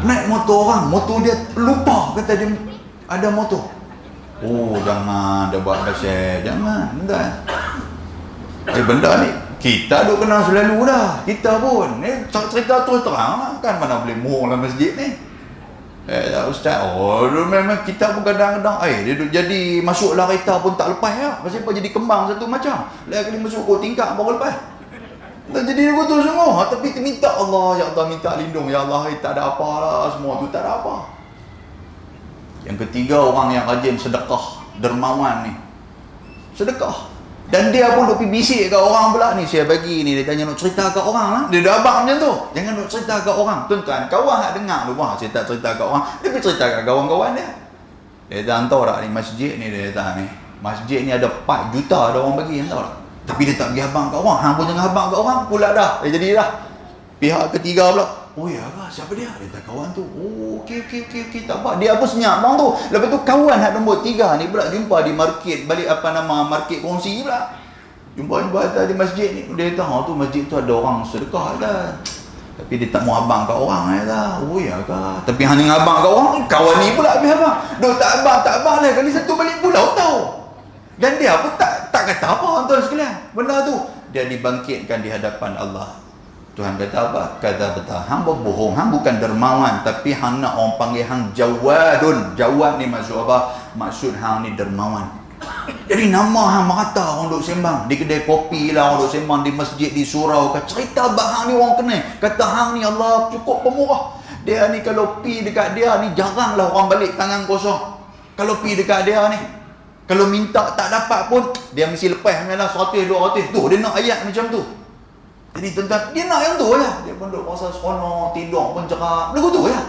Naik motor orang, motor dia lupa kata dia ada motor. Jangan dia buat pasal. Jangan, benda. Benda ni kita duk kenal selalu dah. Kita pun cerita terus terang lah. Kan mana boleh murung dalam masjid ni. Ustaz, memang kita pun kadang-kadang dia duk jadi masuk lah kereta pun tak lepas ya. Pasal apa jadi kembang satu macam. Lain kali masuk kot tingkap baru lepas. Tak jadi betul semua. Tapi kita minta Allah, ya Allah minta lindung. Ya Allah, tak ada apa lah. Semua tu tak ada apa. Yang ketiga, orang yang rajin sedekah, dermawan ni. Sedekah. Dan dia pun duk bisik kat orang pula ni. Saya bagi ni, dia tanya nak cerita kat orang lah. Dia dah abang macam tu. Jangan nak cerita kat orang. Tuan-tuan, kawan nak dengar tu. Saya tak cerita kat orang. Dia pergi cerita kat kawan-kawan dia. Dia tak tahu tak ni masjid ni, dia kata ni. Masjid ni ada 4 juta ada orang bagi, tahu tak? Tapi dia tak pergi abang kat orang. Hang pun jangan abang kat orang. Pula dah. Dia jadi dah. Pihak ketiga pula. Ya kah? Siapa dia? Dia kata kawan tu. Okey. Tak apa. Dia pun senyap bang tu. Lepas tu kawan hak nombor 3 ni pula jumpa di market. Balik market kongsi pula. Jumpa di masjid ni. Dia kata, tu masjid tu ada orang sedekah dah. Tapi dia tak mau abang kat orang dah. Ya kah? Tapi hanya abang kat orang, kawan ni pula habis abang. Tak abang lah. Kali satu balik pulau tahu. Dan dia pun tak kata apa tuan sekalian. Benda tu dia dibangkitkan di hadapan Allah. Tuhan kata apa? Kata betul. Hang berbohong. Hang bukan dermawan. Tapi hang nak orang panggil hang jawadun. Jawad ni maksud apa? Maksud hang ni dermawan. Jadi nama hang merata orang duk sembang. Di kedai kopi lah orang duk sembang. Di masjid, di surau. Cerita bah hang ni orang kenal. Kata hang ni Allah cukup pemurah. Dia ni kalau pi dekat dia ni jarang lah orang balik tangan kosong. Kalau pi dekat dia ni. Kalau minta tak dapat pun. Dia mesti lepas lah 100-200. Tu dia nak ayat macam tu. Jadi tuan-tuan, dia nak yang tu lah. Dia pun duduk rasa seronok, tidur pun cerah. Lagu tu lah.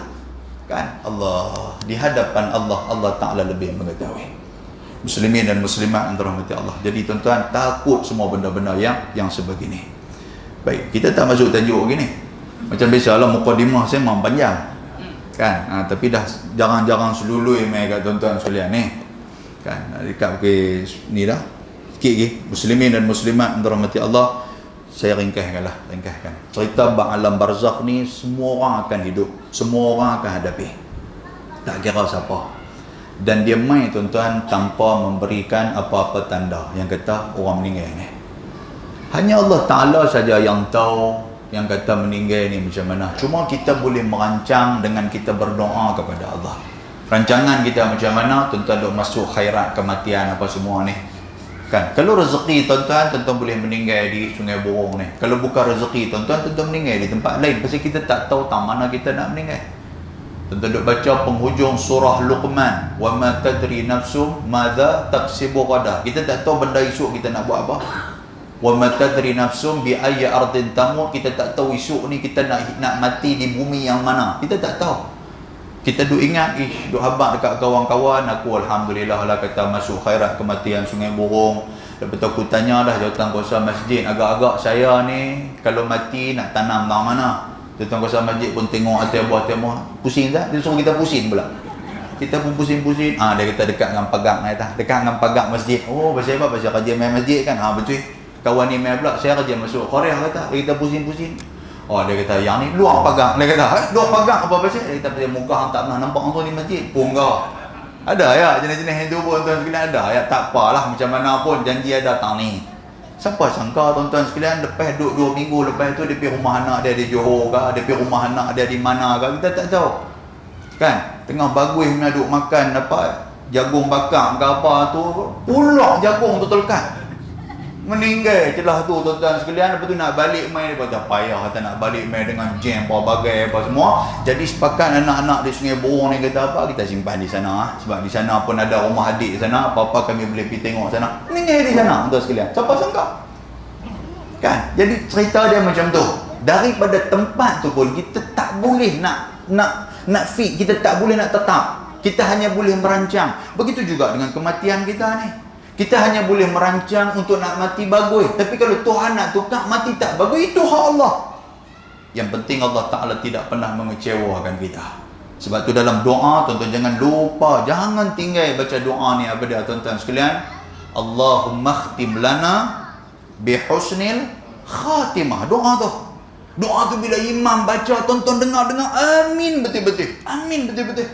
Kan? Allah. Di hadapan Allah, Allah Ta'ala lebih mengetahui. Muslimin dan muslimat yang dirahmati Allah. Jadi tuan-tuan, takut semua benda-benda yang sebegini. Baik, kita tak masuk tajuk gini. Macam biasalah, mukadimah saya memang panjang. Kan? Tapi dah jarang-jarang selului main kat tuan-tuan sekalian ni. Kan? Dekat ni dah. Sikit lagi. Muslimin dan muslimat yang dirahmati Allah. Saya ringkaskan. Cerita alam barzakh ni semua orang akan hidup, semua orang akan hadapi. Tak kira siapa. Dan dia mai tuan-tuan tanpa memberikan apa-apa tanda yang kata orang meninggal ni. Hanya Allah Ta'ala saja yang tahu yang kata meninggal ni macam mana. Cuma kita boleh merancang dengan kita berdoa kepada Allah. Rancangan kita macam mana, tuan-tuan duk masuk khairat kematian apa semua ni. Kan? Kalau rezeki tuan-tuan boleh meninggal di Sungai Burong ni. Kalau bukan rezeki tuan-tuan meninggal di tempat lain. Pasal kita tak tahu tang mana kita nak meninggal. Tuan-tuan duk baca penghujung surah Luqman. Wa ma tadri nafsum madza taksibu ghadan. Kita tak tahu benda esok kita nak buat apa. Wa ma tadri nafsum bi ayyi ardin tamut. Kita tak tahu esok ni kita nak mati di bumi yang mana. Kita tak tahu. Kita duk ingat, duk habaq dekat kawan-kawan, aku alhamdulillah lah kata masuk khairat kematian Sungai Burong. Lepas tu aku tanya dah jawatan kuasa masjid, agak-agak saya ni kalau mati nak tanam bang mana. Jawatan kuasa masjid pun tengok atas buah, pusing tak? Dia suruh kita pusing pula. Kita pun pusing-pusing. Dia kata dekat dengan pagar ni dah. Dekat dengan pagar masjid. Pasal apa? Pasal kerja main masjid kan? Betul. Kawan ni main pula, saya kerja masuk Korea kata. Dia kata pusing-pusing. Dia kata yang ni luar pagar. Dia kata luar pagar apa pasal? Dia kata pasal muka hang tak pernah nampak orang tu di masjid. Punggah. Ada ya jenis-jenis itu pun tuan sekalian ada ya. Tak apalah macam mana pun janji ada datang ni. Siapa sangka tuan-tuan sekalian lepas duduk 2 minggu lepas tu dia pergi rumah anak dia di Johor ke, dia pergi rumah anak dia di mana ke, kita tak tahu. Kan? Tengah bagus nak duduk makan apa jagung bakar ke apa tu, pulak jagung tu terlekat. Meninggal celah tu tuan-tuan sekalian. Lepas tu nak balik main, lepas tu payah kata nak balik main dengan jam apa bagai apa semua. Jadi sepakat anak-anak di Sungai Burong ni kata apa, kita simpan di sana. Sebab di sana pun ada rumah adik di sana, apa-apa kami boleh pergi tengok sana. Meninggal di sana tuan sekalian. Siapa sangka? Kan? Jadi cerita dia macam tu. Daripada tempat tu pun kita tak boleh nak fit, kita tak boleh nak tetap. Kita hanya boleh merancang. Begitu juga dengan kematian kita ni. Kita hanya boleh merancang untuk nak mati bagus. Tapi kalau Tuhan nak tukar mati tak bagus, itu hak Allah. Yang penting Allah Ta'ala tidak pernah mengecewakan kita. Sebab tu dalam doa, tuan-tuan jangan lupa, jangan tinggal baca doa ni apa dia tuan-tuan sekalian. Allahumma khtim lana bihusnil khatimah. Doa tu. Doa tu bila imam baca, tuan-tuan dengar amin betul-betul. Amin betul-betul.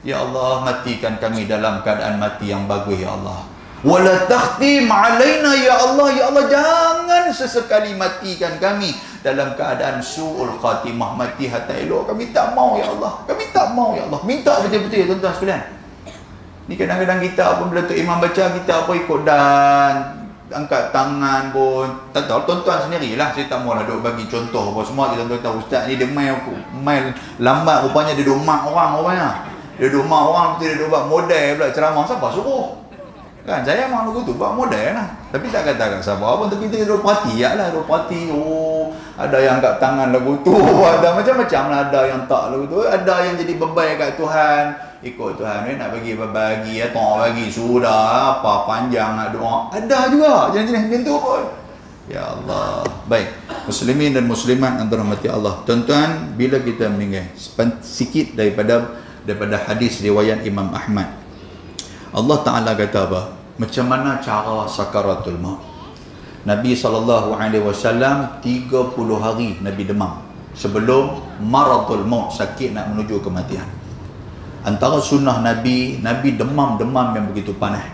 Ya Allah, matikan kami dalam keadaan mati yang bagus ya Allah. Wala takhtim alaina ya Allah, ya Allah jangan sesekali matikan kami dalam keadaan su'ul khatimah, mati hatta elok. Kami tak mau ya Allah. Kami tak mau ya Allah. Minta betul-betul ya tuan-tuan sekalian. Ni kadang-kadang kita apabila tu imam baca, kita apa ikut dan angkat tangan pun. Tak tahu tuan-tuan sendirilah. Saya tak maulah duk bagi contoh apa semua. Kita tuan-tuan tahu ustaz ni dia main lambat rupanya, dia duk mak orang rupanya. Dia duk mak orang, dia duk buat model pula ceramah. Siapa suruh? Kan saya memang lagu tu buat model lah. Tapi tak kata kat siapa pun. Tapi kita duk perhati lah. Duk perhati. Oh, ada yang angkat tangan lagu tu. Ada macam-macam lah. Ada yang tak lagu tu. Ada yang jadi beban kat Tuhan. Ikut Tuhan ni nak bagi ya, tak bagi sudah apa panjang nak doa. Ada juga jenis-jenis macam tu pun. Ya Allah. Baik, muslimin dan muslimat antara mati Allah. Tuan-tuan, bila kita meninggal, sikit daripada hadis riwayat Imam Ahmad. Allah Ta'ala kata apa? Macam mana cara sakaratul maut? Nabi SAW 30 hari Nabi demam sebelum maradul maut, sakit nak menuju kematian. Antara sunnah Nabi demam yang begitu panas.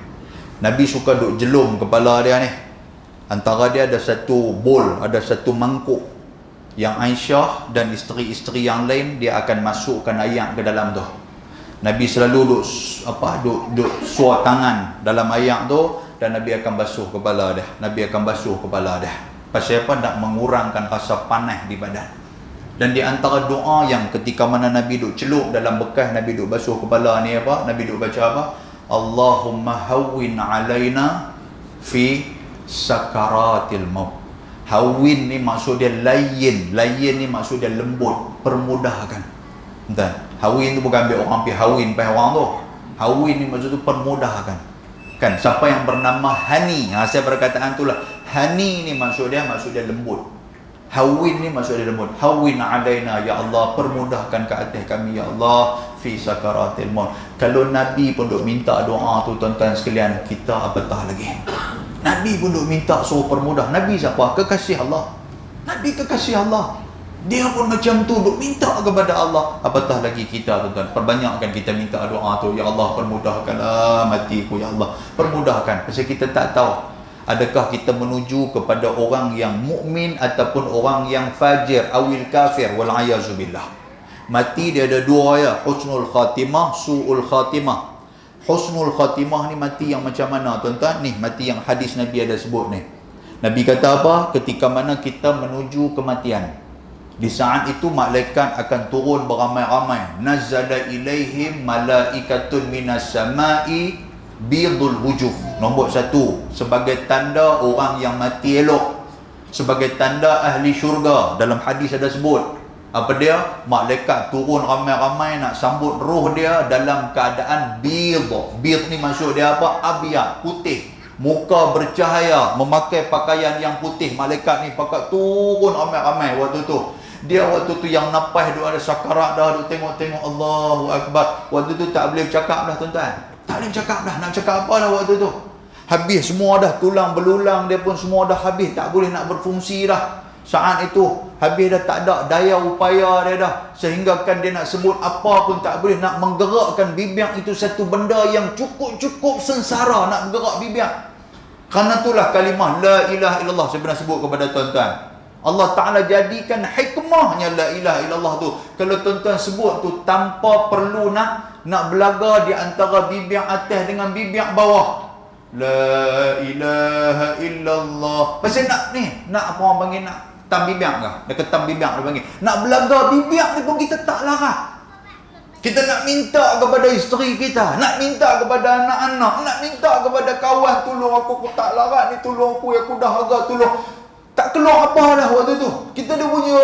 Nabi suka duk jelum kepala dia ni. Antara dia ada satu bowl, ada satu mangkuk yang Aisyah dan isteri-isteri yang lain dia akan masukkan air ke dalam tu. Nabi selalu duk suar tangan dalam air tu dan Nabi akan basuh kepala dia. Nabi akan basuh kepala dia. Pasal apa? Nak mengurangkan rasa panas di badan. Dan di antara doa yang ketika mana Nabi duk celup dalam bekas Nabi duk basuh kepala ni apa? Nabi duk baca apa? Allahumma hawwin alaina fi sakaratil maut. Hawwin ni maksud dia layyin. Layyin ni maksud dia lembut, permudahkan. Entah. Hawwin tu bukan ambil orang pergi hawin pai orang tu. Hawwin ni maksud tu permudahkan. Kan siapa yang bernama Hani, saya perkataan itulah. Hani ni maksud dia lembut. Hawin ni maksud dia lembut. Hawin alaina ya Allah, permudahkan ke atas kami ya Allah fi sakaratil maut. Kalau Nabi pun duk minta doa tu tuan-tuan sekalian, kita apatah lagi. Nabi pun duk minta suruh permudah. Nabi siapa? Kekasih Allah. Nabi kekasih Allah. Dia pun macam tu duk minta kepada Allah. Apatah lagi kita tuan-tuan. Perbanyakkan kita minta doa tu. Ya Allah permudahkanlah matiku ya Allah. Permudahkan. Pasal kita tak tahu adakah kita menuju kepada orang yang mukmin ataupun orang yang fajir awil kafir wal ayazubillah. Mati dia ada dua ya, husnul khatimah, su'ul khatimah. Husnul khatimah ni mati yang macam mana tuan-tuan? Ni mati yang hadis Nabi ada sebut ni. Nabi kata apa? Ketika mana kita menuju kematian, di saat itu malaikat akan turun beramai-ramai. Nazzala ilaihim malaikatun minas samai bidul wujuh. Nombor 1, sebagai tanda orang yang mati elok, sebagai tanda ahli syurga. Dalam hadis ada sebut apa dia? Malaikat turun ramai-ramai nak sambut roh dia dalam keadaan bid. Bid ni maksud dia apa? Abyad, putih, muka bercahaya, memakai pakaian yang putih. Malaikat ni pakai turun ramai-ramai waktu tu. Dia waktu tu yang napas dia ada sakarat dah, duk tengok-tengok Allahu Akbar. Waktu tu tak boleh bercakap dah tuan-tuan. Tak boleh bercakap dah, nak cakap apa dah waktu tu. Habis semua dah, tulang belulang dia pun semua dah habis, tak boleh nak berfungsi dah. Saat itu habis dah, tak ada daya upaya dia dah. Sehingga kan dia nak sebut apa pun tak boleh, nak menggerakkan bibir itu satu benda yang cukup-cukup sengsara nak bergerak bibir. Kerana itulah kalimah la ilaha illallah saya pernah sebut kepada tuan-tuan. Allah Ta'ala jadikan hikmahnya la ilaha illallah tu. Kalau tuan-tuan sebut tu tanpa perlu nak belaga di antara bibir atas dengan bibir bawah. La ilaha illallah. Pasal nak apa orang panggil, nak tam bibir ke? Nak ketam bibir dia panggil. Nak belaga bibir ni pun kita tak larat. Kita nak minta kepada isteri kita, nak minta kepada anak-anak, nak minta kepada kawan, tolong aku tak larat ni, tolong aku dah agak tolong. Tak keluar apa dah waktu tu. Kita dah bunyi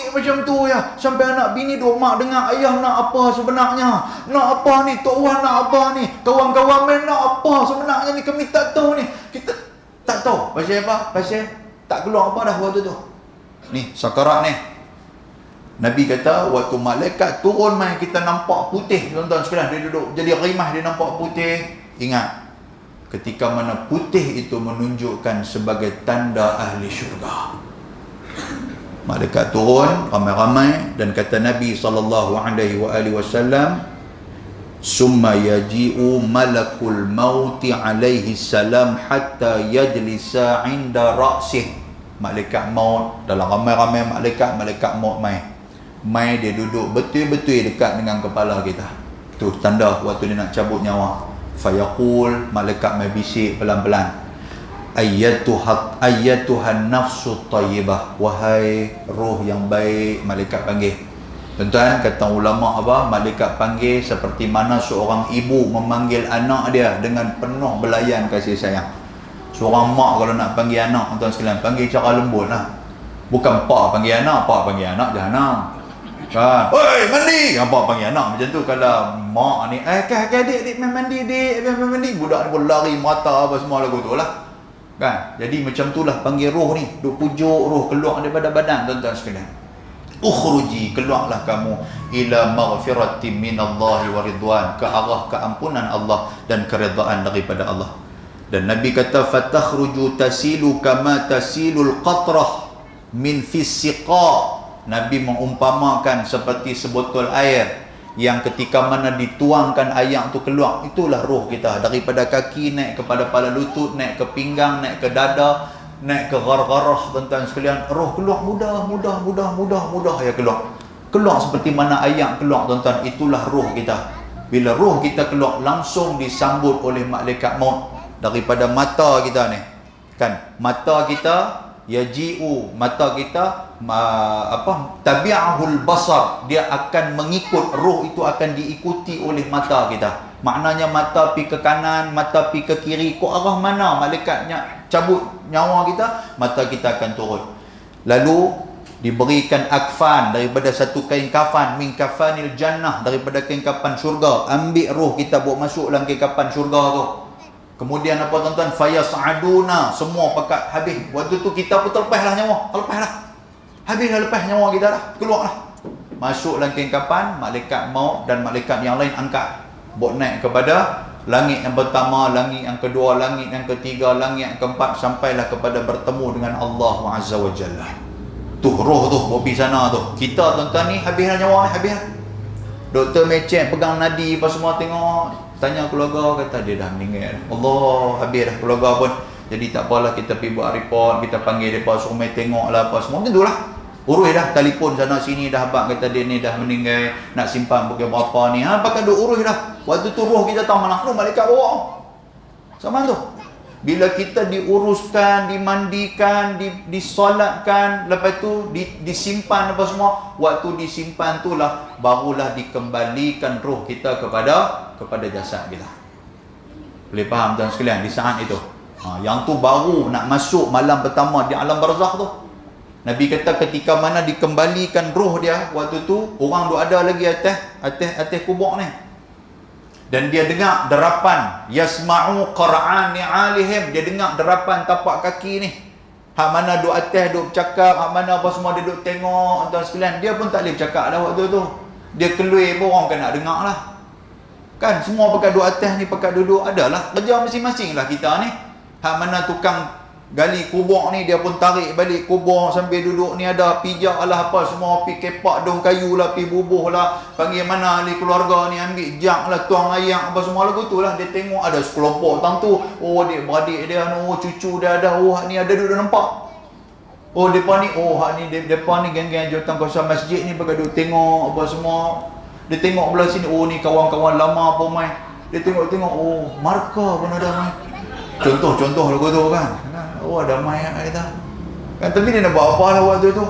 macam tu ya. Sampai anak bini duk mak dengar ayah nak apa sebenarnya. Nak apa ni? Tok Wan nak apa ni? Kawan-kawan main nak apa sebenarnya ni? Kami tak tahu ni. Kita tak tahu. Pasal apa? Pasal tak keluar apa dah waktu tu. Ni, sakarat ni. Nabi kata, waktu malaikat turun main kita nampak putih. Tuan-tuan sekalian, dia duduk jadi rimah, dia nampak putih. Ingat, ketika mana putih itu menunjukkan sebagai tanda ahli syurga. Malaikat turun ramai-ramai dan kata Nabi SAW, summa yaji'u malakul mauti alaihi salam hatta yajlisa inda ra'sih. Malaikat maut, dalam ramai-ramai malaikat maut mai dia duduk betul-betul dekat dengan kepala kita. Tu tanda waktu dia nak cabut nyawa. Fayaqul, malaikat mai bisik pelan-pelan, ayyatuhan nafsu tayyibah, wahai roh yang baik. Malaikat panggil. Tuan-tuan, kata ulama apa? Malaikat panggil seperti mana seorang ibu memanggil anak dia dengan penuh belayan kasih sayang. Seorang mak kalau nak panggil anak, tuan-tuan sekalian, panggil cara lembut lah. Bukan pak panggil anak jahanam. Kan, oi mandi, apa panggil anak macam tu. Kalau mak ni adik mandi, budak ni pun lari mata apa semua lagu tu lah. Kan, jadi macam tu lah panggil roh ni, duk pujuk roh keluar daripada badan. Tuan-tuan sekalian, ukhruji, keluarlah kamu, ila maghfiratin minallahi wa ridwan, ke arah keampunan Allah dan keredaan daripada Allah. Dan Nabi kata, fatakhruju tasilu kama tasilul qatrah min fis siqa. Nabi mengumpamakan seperti sebotol air yang ketika mana dituangkan air tu keluar, itulah roh kita. Daripada kaki naik kepada kepala lutut, naik ke pinggang, naik ke dada, naik ke gargarah. Tuan-tuan sekalian, roh keluar mudah ya keluar seperti mana air keluar. Tuan-tuan, itulah roh kita. Bila roh kita keluar, langsung disambut oleh malaikat maut daripada mata kita ni. Kan, mata kita yaji'u, mata kita tabi'ahul basar, dia akan mengikut, roh itu akan diikuti oleh mata kita. Maknanya mata pi ke kanan, mata pi ke kiri, ke arah mana malaikatnya cabut nyawa kita, mata kita akan turun. Lalu diberikan akfan daripada satu kain kafan, min kafanil jannah, daripada kain kafan syurga. Ambil roh kita buat masuk dalam kain kafan syurga tu. Kemudian apa tuan-tuan? Fayas'aduna, semua pakat habis. Waktu tu kita pun terlepaslah nyawa. Habis dah lepas nyawa kita dah. Keluar lah. Masuk dalam kain kafan, malaikat maut dan malaikat yang lain angkat. Bawa naik kepada langit yang pertama, langit yang kedua, langit yang ketiga, langit yang keempat, sampailah kepada bertemu dengan Allah Azza wa Jalla. Tu roh tu, bawa pergi sana tu. Kita tuan-tuan ni habis dah nyawa ni, habis dah. Doktor mecek, pegang nadi apa semua, tengok. Tanya keluarga, kata dia dah meninggal. Allah, habis dah keluarga pun. Jadi tak apalah, kita pergi buat report, kita panggil mereka, suruh mereka tengok lah apa semua. Macam tu lah. Urus dah, telefon sana sini dah, abang kata dia ni dah meninggal, nak simpan pukul berapa ni. Pakai duk urus dah. Waktu tu roh kita tahu mana tu, malaikat bawa. Sama tu. Bila kita diuruskan, dimandikan, disolatkan, lepas tu disimpan apa semua, waktu disimpan tu lah barulah dikembalikan roh kita kepada jasad kita. Boleh faham tuan sekalian di saat itu? Yang tu baru nak masuk malam pertama di alam barzakh tu. Nabi kata ketika mana dikembalikan roh dia, waktu tu orang duk ada lagi atas kubur ni. Dan dia dengar derapan, yasma'u qara'an ni'alihim, dia dengar derapan tapak kaki ni. Hak mana duk atas duk bercakap, hak mana apa semua dia duk tengok, tuan sekalian, dia pun tak boleh bercakap dah waktu tu. Dia keluar pun orang kan nak dengar lah. Kan semua pakai duk atas ni, pakai duduk, adalah kerja masing-masing lah kita ni. Hak mana tukang gali kubur ni, dia pun tarik balik kubur sambil duduk ni, ada pijak lah apa semua, pi kepak daun kayu lah, pi bubuh lah, panggil mana ahli keluarga ni, ambil jak lah, tuang ayak apa semua lagu tu lah. Dia tengok ada sekelompok tang tu, oh dia beradik dia, oh cucu dia ada, oh ni ada duduk nampak, oh depan ni, oh hak ni depan ni geng-geng jawatan kuasa masjid ni pakai duduk tengok apa semua. Dia tengok belah sini, oh ni kawan-kawan lama apa mai. Dia tengok-tengok, oh markah pun ada mai. Contoh lagu tu kan. Oh ada mayat kita. Kan tapi dia nak buat apa lah waktu tu.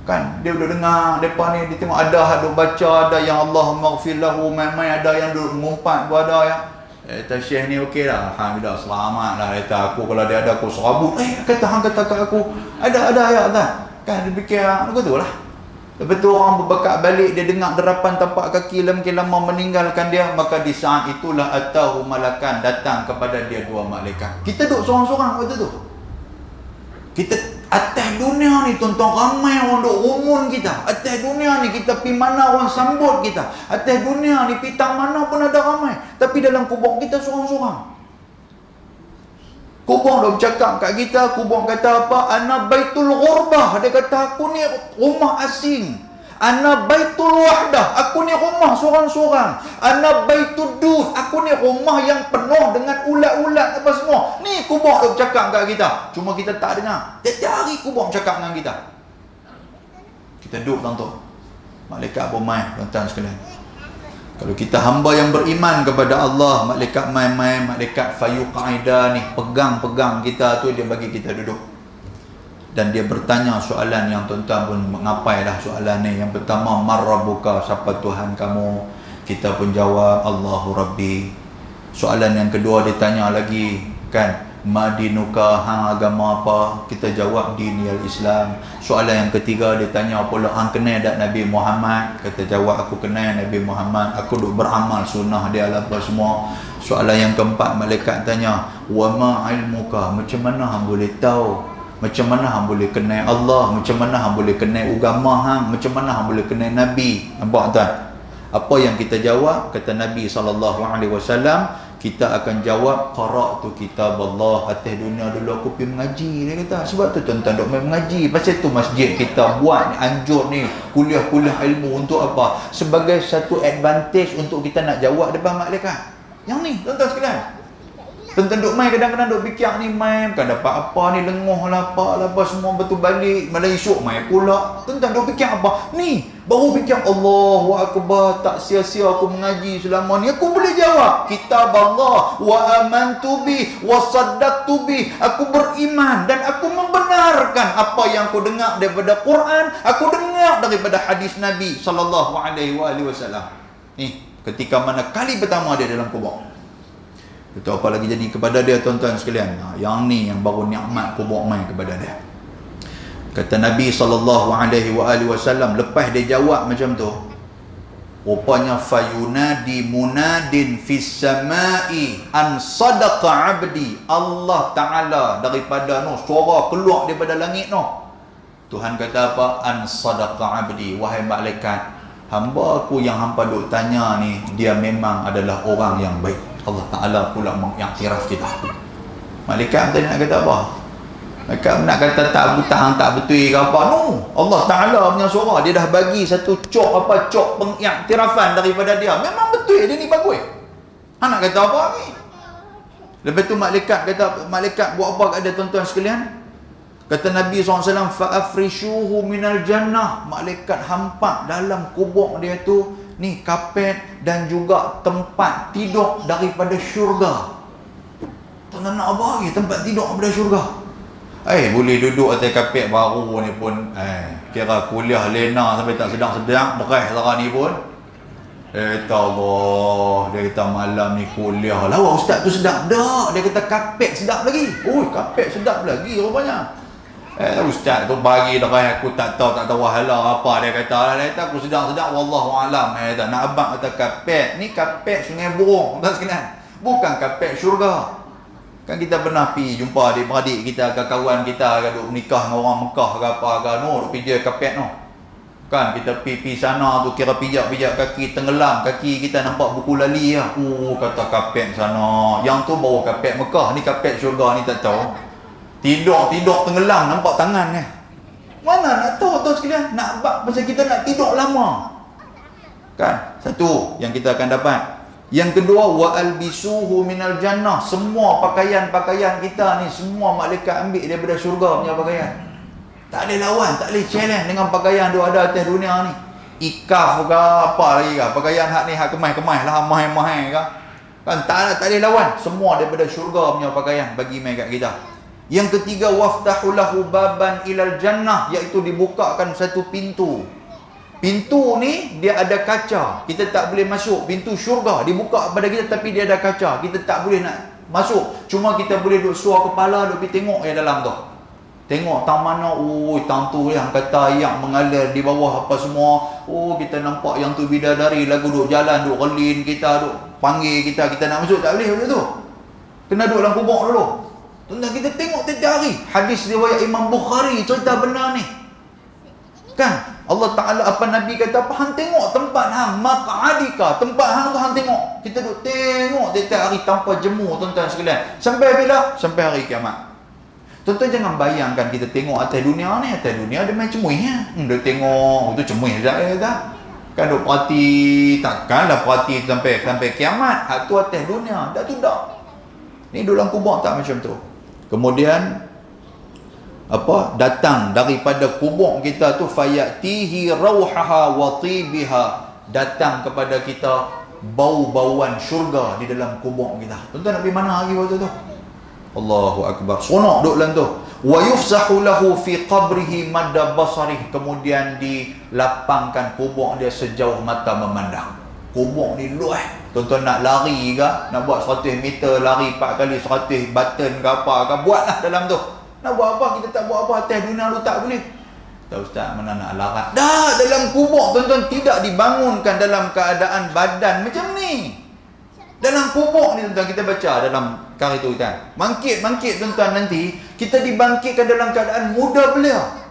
Kan dia duduk dengar depan ni, dia tengok ada hak duk baca, ada yang Allah maghfir lahu, mai ada yang duduk mengumpat pun ada yang. Kata Syekh ni okey lah, alhamdulillah, selamat lah. Kata aku kalau dia ada aku serabut. Kata hang kata kat aku, ada ayat tak? Kan dia fikir aku tu lah. Lepas tu orang berbekat balik, dia dengar derapan tapak kaki lama meninggalkan dia, maka di saat itulah atahu malakan, datang kepada dia dua malaikat. Kita duduk seorang-seorang waktu tu. Kita atas dunia ni tuan-tuan, ramai orang duk rumun kita. Atas dunia ni kita pergi mana orang sambut kita. Atas dunia ni pitang mana pun ada ramai. Tapi dalam kubur kita seorang-seorang. Kubur dah bercakap kat kita, kubur kata apa? Ana baitul ghurbah. Dia kata aku ni rumah asing. Ana baitul wahdah. Aku ni rumah seorang-seorang. Ana baitud dud. Aku ni rumah yang penuh dengan ulat-ulat apa semua. Ni kubur dah bercakap kat kita. Cuma kita tak dengar. Tiap hari kubur bercakap dengan kita. Kita duduk tuan-tuan. Malaikat bermain, tuan-tuan sekalian. Kalau kita hamba yang beriman kepada Allah, malaikat main-main, malaikat fayuqaida ni pegang-pegang kita tu, dia bagi kita duduk. Dan dia bertanya soalan yang tuan-tuan pun mengapai dah soalan ni. Yang pertama, marrabuka, siapa Tuhan kamu? Kita pun jawab, Allahu Rabbi. Soalan yang kedua dia tanya lagi, kan, madinuka, hang agama apa? Kita jawab dinil Islam. Soalan yang ketiga dia tanya pula, hang kenal tak Nabi Muhammad? Kita jawab, aku kenal Nabi Muhammad, aku duk beramal sunnah dia lah apa semua. Soalan yang keempat, malaikat tanya, wa ma ilmuka, macam mana hang boleh tahu? Macam mana hang boleh kenal Allah? Macam mana hang boleh kenal agama hang? Macam mana hang boleh kenal Nabi? Nampak tuan? Apa yang kita jawab? Kata Nabi SAW, kita akan jawab, qara'tu kitab Allah. Atas dunia dulu aku pergi mengaji, dia kata. Sebab tu tuan-tuan duk main mengaji. Pasal tu masjid kita buat ni, anjur ni, kuliah-kuliah ilmu untuk apa? Sebagai satu advantage untuk kita nak jawab depan malaikat. Yang ni tuan-tuan sekalian, tuan-tuan duk main, kadang-kadang duk fikir ni main, bukan dapat apa ni, lengoh lah apa semua, betul balik, malah esok main pula. Tuan-tuan duk fikir apa? Ni, baru fikir Allahu Akbar, tak sia-sia aku mengaji selama ni. Aku boleh jawab, kitab Allah, wa amantu bi, wa saddaqtu bi. Aku beriman dan aku membenarkan apa yang aku dengar daripada Quran, aku dengar daripada hadis Nabi SAW. Ni, ketika mana kali pertama dia dalam kubur. Itu apa lagi jadi kepada dia tuan-tuan sekalian. Yang ni yang baru nikmat kubur main kepada dia. Kata Nabi SAW, lepas dia jawab macam tu, rupanya fayunadi munadin fis samai an sadaqa abdi. Allah Ta'ala daripada suara keluar daripada langit Tuhan kata apa? An sadaqa abdi, wahai malaikat, hamba aku yang hampa duk tanya ni, dia memang adalah orang yang baik. Allah Ta'ala pula mengiktiraf kita. Malaikat tadi nak kata apa? Malaikat nak kata tak betul ke apa? No. Allah Ta'ala punya suara, dia dah bagi satu cok pengiktirafan daripada dia. Memang betul dia ni bagus. Nak kata apa ni? Lepas tu malaikat buat apa kat dia tuan-tuan sekalian? Kata Nabi SAW, fa'afrishuhu minal jannah. Malaikat hampak dalam kubur dia tu ni kapet dan juga tempat tidur daripada syurga. Tuan-tuan nak apa lagi? Tempat tidur daripada syurga. Boleh duduk atas kapet baru ni pun kira kuliah lena sampai tak sedang-sedang dereh lah ni pun. Allah, dia kata malam ni kuliah lawa ustaz tu sedap dak. Dia kata kapet sedap lagi. Kapet sedap lagi rupanya. Ustaz tu bagi dah aku tak tahu hala apa dia kata. Dia kata aku sedang-sedang wallahu alam. Dia kata nak abang kata kapet ni kapet Sungai Burung tuan sekalian, bukan kapet syurga. Kan kita pernah pergi jumpa adik-beradik kita ke kawan kita ke duk menikah dengan orang Mekah ke apa ke duk pijak kapet kan kita pergi sana tu, kira pijak kaki, tenggelam kaki kita, nampak buku lali lah. Kata kapet sana, yang tu bawa kapet Mekah, ni kapet syurga ni tak tahu. Tidur tenggelam, nampak tangan ni. Mana nak tahu tuan sekalian? Nak abang pasal kita nak tidur lama. Kan? Satu yang kita akan dapat. Yang kedua, wa albisuhu minal jannah. Semua pakaian-pakaian kita ni semua malaikat ambil daripada syurga punya pakaian. Tak boleh lawan, tak boleh challenge dengan pakaian dia ada atas dunia ni. Ikaf ke apa lagi ke? Pakaian hak ni hak kemai-kemai lah, mahal-mahal ke? Kan tak boleh lawan. Semua daripada syurga punya pakaian bagi mai kat kita. Yang ketiga, waftahu lahu baban ilal jannah, iaitu dibukakan satu pintu Pintu ni dia ada kaca, kita tak boleh masuk. Pintu syurga dibuka kepada kita tapi dia ada kaca, kita tak boleh nak masuk. Cuma kita boleh duduk suar kepala, duduk pergi tengok yang dalam tu. Tengok tang mana, oh tang tu yang kata ayak mengalir di bawah apa semua. Oh kita nampak yang tu bidadari lagu duduk jalan, duduk relin kita, duduk panggil kita, kita nak masuk tak boleh macam tu. Kena duduk dalam kubur dulu. Tuan-tuan, kita tengok tiap hari. Hadis riwayat Imam Bukhari cerita benar ni. Kan? Allah Ta'ala apa Nabi kata apa? Hang tengok tempat hang, maq'adika, tempat hang tu hang tengok. Kita duduk tengok tiap hari tanpa jemu, tuan-tuan sekalian. Sampai bila? Sampai hari kiamat. Tuan-tuan jangan bayangkan kita tengok atas dunia ni, atas dunia dia main cemuih ya. Dia tengok, tu cemuih saja dah. Kan duk perhati, takkanlah perhati sampai kiamat. Hak tu atas dunia, dah tu dah. Ni dalam kubur tak macam tu. Kemudian apa datang daripada kubur kita tu, fayatihi rauhaha wa tibiha, datang kepada kita bau-bauan syurga di dalam kubur kita. Tuan-tuan nak pergi mana hari waktu tu? Allahu akbar. Seronok duduk dalam tu. Wa yufsahu lahu fi qabrihi madda basarih, kemudian dilapangkan kubur dia sejauh mata memandang. Kubur ni luas. Tuan-tuan nak lari ke, nak buat 100 meter lari 4 kali 100 button ke apa ke, buatlah dalam tu. Nak buat apa? Kita tak buat apa atas dunia tu tak boleh. Tak ustaz, mana nak larat. Dah dalam kubur tuan-tuan tidak dibangunkan dalam keadaan badan macam ni. Dalam kubur ni tuan-tuan, kita baca dalam kari tu kan. Bangkit tuan-tuan, nanti kita dibangkitkan dalam keadaan muda belia.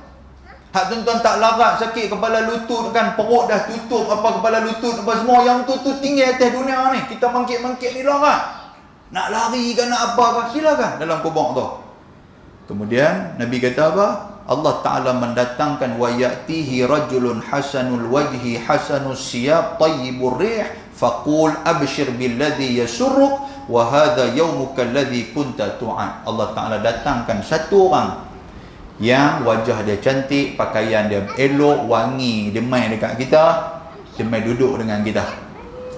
Hak tuan-tuan tak larat, sakit kepala lutut kan, perut dah tutup apa kepala lutut apa semua, yang tu tinggi atas dunia ni. Kita bangkit ni larat. Nak lari ke nak apa ke, silakan dalam kubur tu. Kemudian Nabi kata apa? Allah Ta'ala mendatangkan wa ya'tihi rajulun hasanul wajhi hasanus siyab tayyibur rih faqul abshir billadhi yasurruk wa hadha yawmuka alladhi kunta tu'an. Allah Ta'ala datangkan satu orang yang wajah dia cantik, pakaian dia elok, wangi, dia main dekat kita, dia main duduk dengan kita.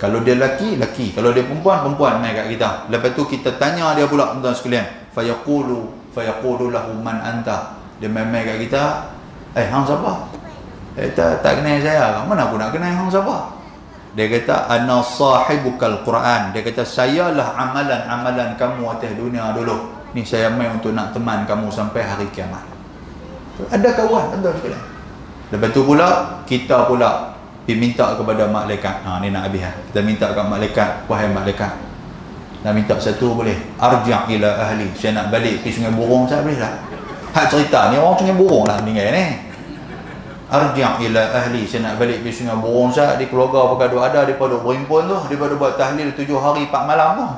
Kalau dia lelaki, kalau dia perempuan main dekat kita. Lepas tu kita tanya dia pula, tuan-tuan sekalian, fayaqulu lahu man anta. Dia main-main kat kita, hang siapa? Tak kenal saya. Mana aku nak kenal hang siapa? Dia kata ana sahibukal Quran. Dia kata sayalah amalan kamu atas dunia dulu. Ni saya main untuk nak teman kamu sampai hari kiamat. Ada kawan, tuan-tuan sekalian. Lepas tu pula kita pula diminta kepada malaikat. Ni nak habis. Kita minta kepada malaikat, wahai malaikat, nak minta satu boleh? Arji' ila ahli. Saya nak balik pergi Sungai Burung, saya boleh tak? Hak cerita ni orang Sungai Burung lah meninggal ni. Arji' ila ahli. Saya nak balik pergi Sungai Burung, saya di keluarga pakai duk ada, depa duk berimpun tu, depa duk buat tahlil 7 hari 4 malam tu.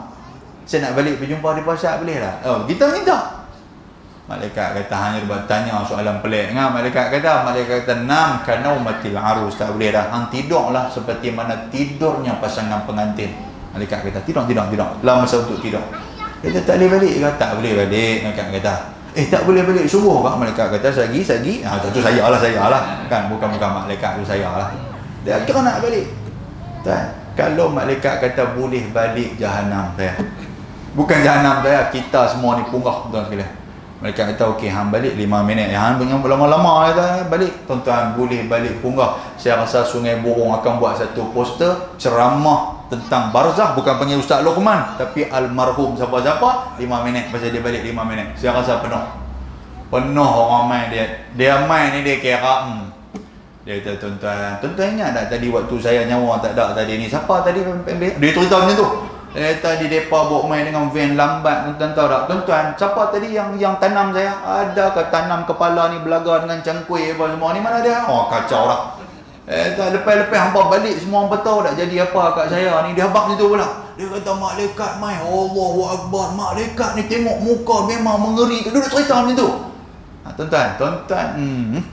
Saya nak balik pergi jumpa depa, saya boleh tak? Oh, kita minta. Malaikat kata hanya buat tanya soalan pelik. Malaikat kata nam kanaumatil arus, tak boleh dah. Hang tidurlah seperti mana tidurnya pasangan pengantin. Malaikat kata tidur. Lama masa untuk tidur. Kita tak boleh balik ke? Tak boleh balik. Malaikat kata tak boleh balik subuh ke? Malaikat kata sagi. Tentu saya lah kan, bukan malaikat tu, saya lah. Dia kira nak balik tak? Kalau malaikat kata boleh balik, jahanam saya, bukan jahanam saya, kita semua ni punggah, tuan sekalian. Mereka kata okey, hang balik 5 minit. Hang lama-lama kata balik. Tuan-tuan boleh balik punggah. Saya rasa Sungai Burung akan buat satu poster ceramah tentang barzah, bukan panggil Ustaz Luqman, tapi almarhum siapa-siapa 5 minit, pasal dia balik 5 minit. Saya rasa penuh orang main dia main ni, dia kira dia kata tuan-tuan ingat tak tadi waktu saya nyawa tak ada tadi ni, siapa tadi dia cerita macam tu. Tadi depa bawa main dengan van lambat, tuan-tuan tahu tak? Tuan-tuan, siapa tadi yang tanam saya? Adakah tanam kepala ni belaga dengan cangkui apa semua ni, mana dia? Oh, kacau lah. Lepas-lepas hampa balik semua hampa tahu tak jadi apa kat saya ni. Dia habaq situ pula. Dia kata malaikat main. Allahu Akbar. Malaikat ni tengok muka memang mengerikan. Dia cerita macam tu. Tuan-tuan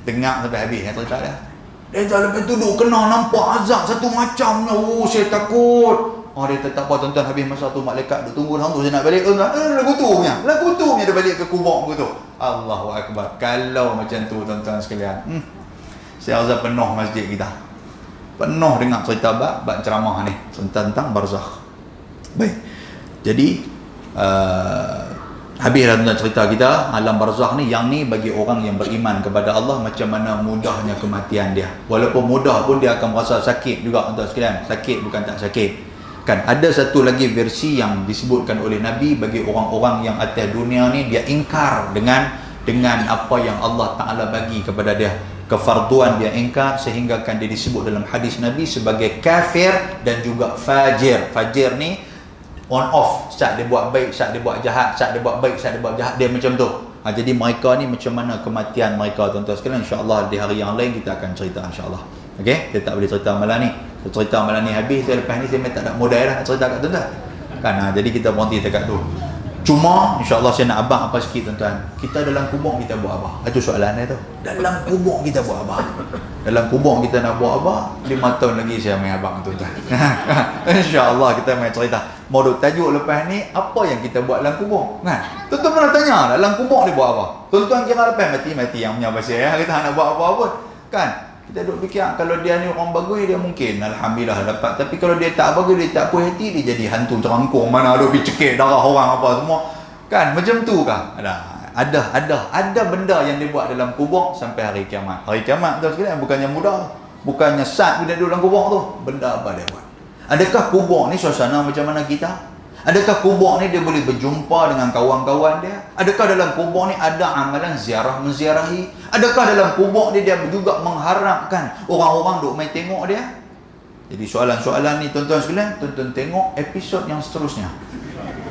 dengar sampai habis cerita dia. Dia lepas tu duk kena nampak azab satu macamnya. Oh, saya takut. Dia tak apa tuan-tuan, habis masa tu malaikat duk tunggu hang tu, saya nak balik tuan-tuan. Lagu tu punya dia balik ke kubur begitu. Allahu Akbar. Kalau macam tu tuan-tuan sekalian, saya rasa penuh masjid kita. Penuh dengar cerita bab ceramah ni tentang barzakh. Baik. Jadi Habis dah tuan cerita kita alam barzakh ni. Yang ni bagi orang yang beriman kepada Allah, macam mana mudahnya kematian dia. Walaupun mudah pun dia akan merasa sakit juga tuan sekalian. Sakit bukan tak sakit. Kan ada satu lagi versi yang disebutkan oleh Nabi, bagi orang-orang yang atas dunia ni dia ingkar dengan apa yang Allah Ta'ala bagi kepada dia. Kefarduan dia ingkar, sehingga kan dia disebut dalam hadis Nabi sebagai kafir dan juga fajir. Fajir ni on off, saat dia buat baik, saat dia buat jahat, saat dia buat baik, saat dia buat jahat, dia macam tu. Jadi mereka ni macam mana kematian mereka tuan-tuan sekalian, insya-Allah di hari yang lain kita akan cerita insya-Allah. Okey, kita tak boleh cerita malam ni. Cerita malam ni habis, lepas ni saya tak ada modal dah nak cerita kat tuan-tuan. Kan jadi kita berhenti dekat tu. Cuma insya-Allah saya nak abang apa sikit tuan-tuan. Kita dalam kubur kita buat apa? Itu soalan dia tu. Dalam kubur kita buat apa? Dalam kubur kita nak buat apa? 5 tahun lagi saya main abang tuan-tuan. Insya-Allah kita main cerita. Mau duk tajuk lepas ni apa yang kita buat dalam kubur? Kan? Tuan-tuan pernah tanya dalam kubur ni buat apa? Tuan-tuan kira lepas mati yang punya pasal ya. Kita nak buat apa pun. Kan? Kita duk fikir kalau dia ni orang bagus dia mungkin alhamdulillah dapat, tapi kalau dia tak bagus, dia tak puas hati, dia jadi hantu cerangkung, mana ada pergi cekik darah orang apa semua. Kan macam tu kah? Ada benda yang dia buat dalam kubur sampai hari kiamat. Hari kiamat tu sekalian bukannya mudah, bukannya sat bila duduk dalam kubur tu. Benda apa dia buat? Adakah kubur ni suasana macam mana kita? Adakah kubur ni dia boleh berjumpa dengan kawan-kawan dia? Adakah dalam kubur ni ada amalan ziarah menziarahi? Adakah dalam kubur ni dia juga mengharapkan orang-orang duk main tengok dia? Jadi soalan-soalan ni tuan-tuan sekalian, tuan-tuan tengok episod yang seterusnya.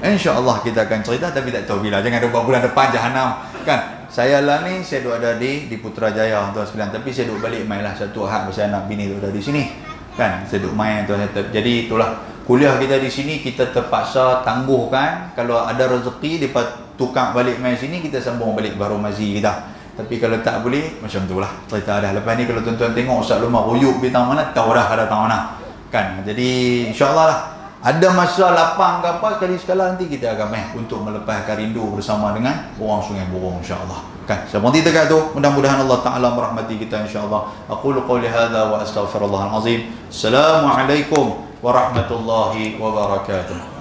InsyaAllah kita akan cerita, tapi tak tahu bila. Jangan buat bulan depan jahanam. Kan? Saya lah ni, saya duk ada di Putrajaya tuan sekalian. Tapi saya duk balik main lah satu Ahad pasal anak bini duk ada di sini. Kan? Saya duk main tuan. Jadi itulah. Kuliah kita di sini kita terpaksa tangguhkan. Kalau ada rezeki lepas tukar balik main sini, kita sambung balik baru mazi kita. Tapi kalau tak boleh, macam itulah cerita dah. Lepas ni kalau tuan-tuan tengok Ustaz Lumar ruyuk bintang mana, tahu dah ada tang mana. Kan? Jadi insya-Allah lah. Ada masa lapang ke apa, sekali-sekala nanti kita akan main untuk melepaskan rindu bersama dengan orang Sungai Burung insya-Allah. Kan? Seperti dekat tu, mudah-mudahan Allah Taala merahmati kita insya-Allah. Aqulu qouli hadza wa astaghfirullahal azim. Assalamualaikum warahmatullahi wabarakatuh.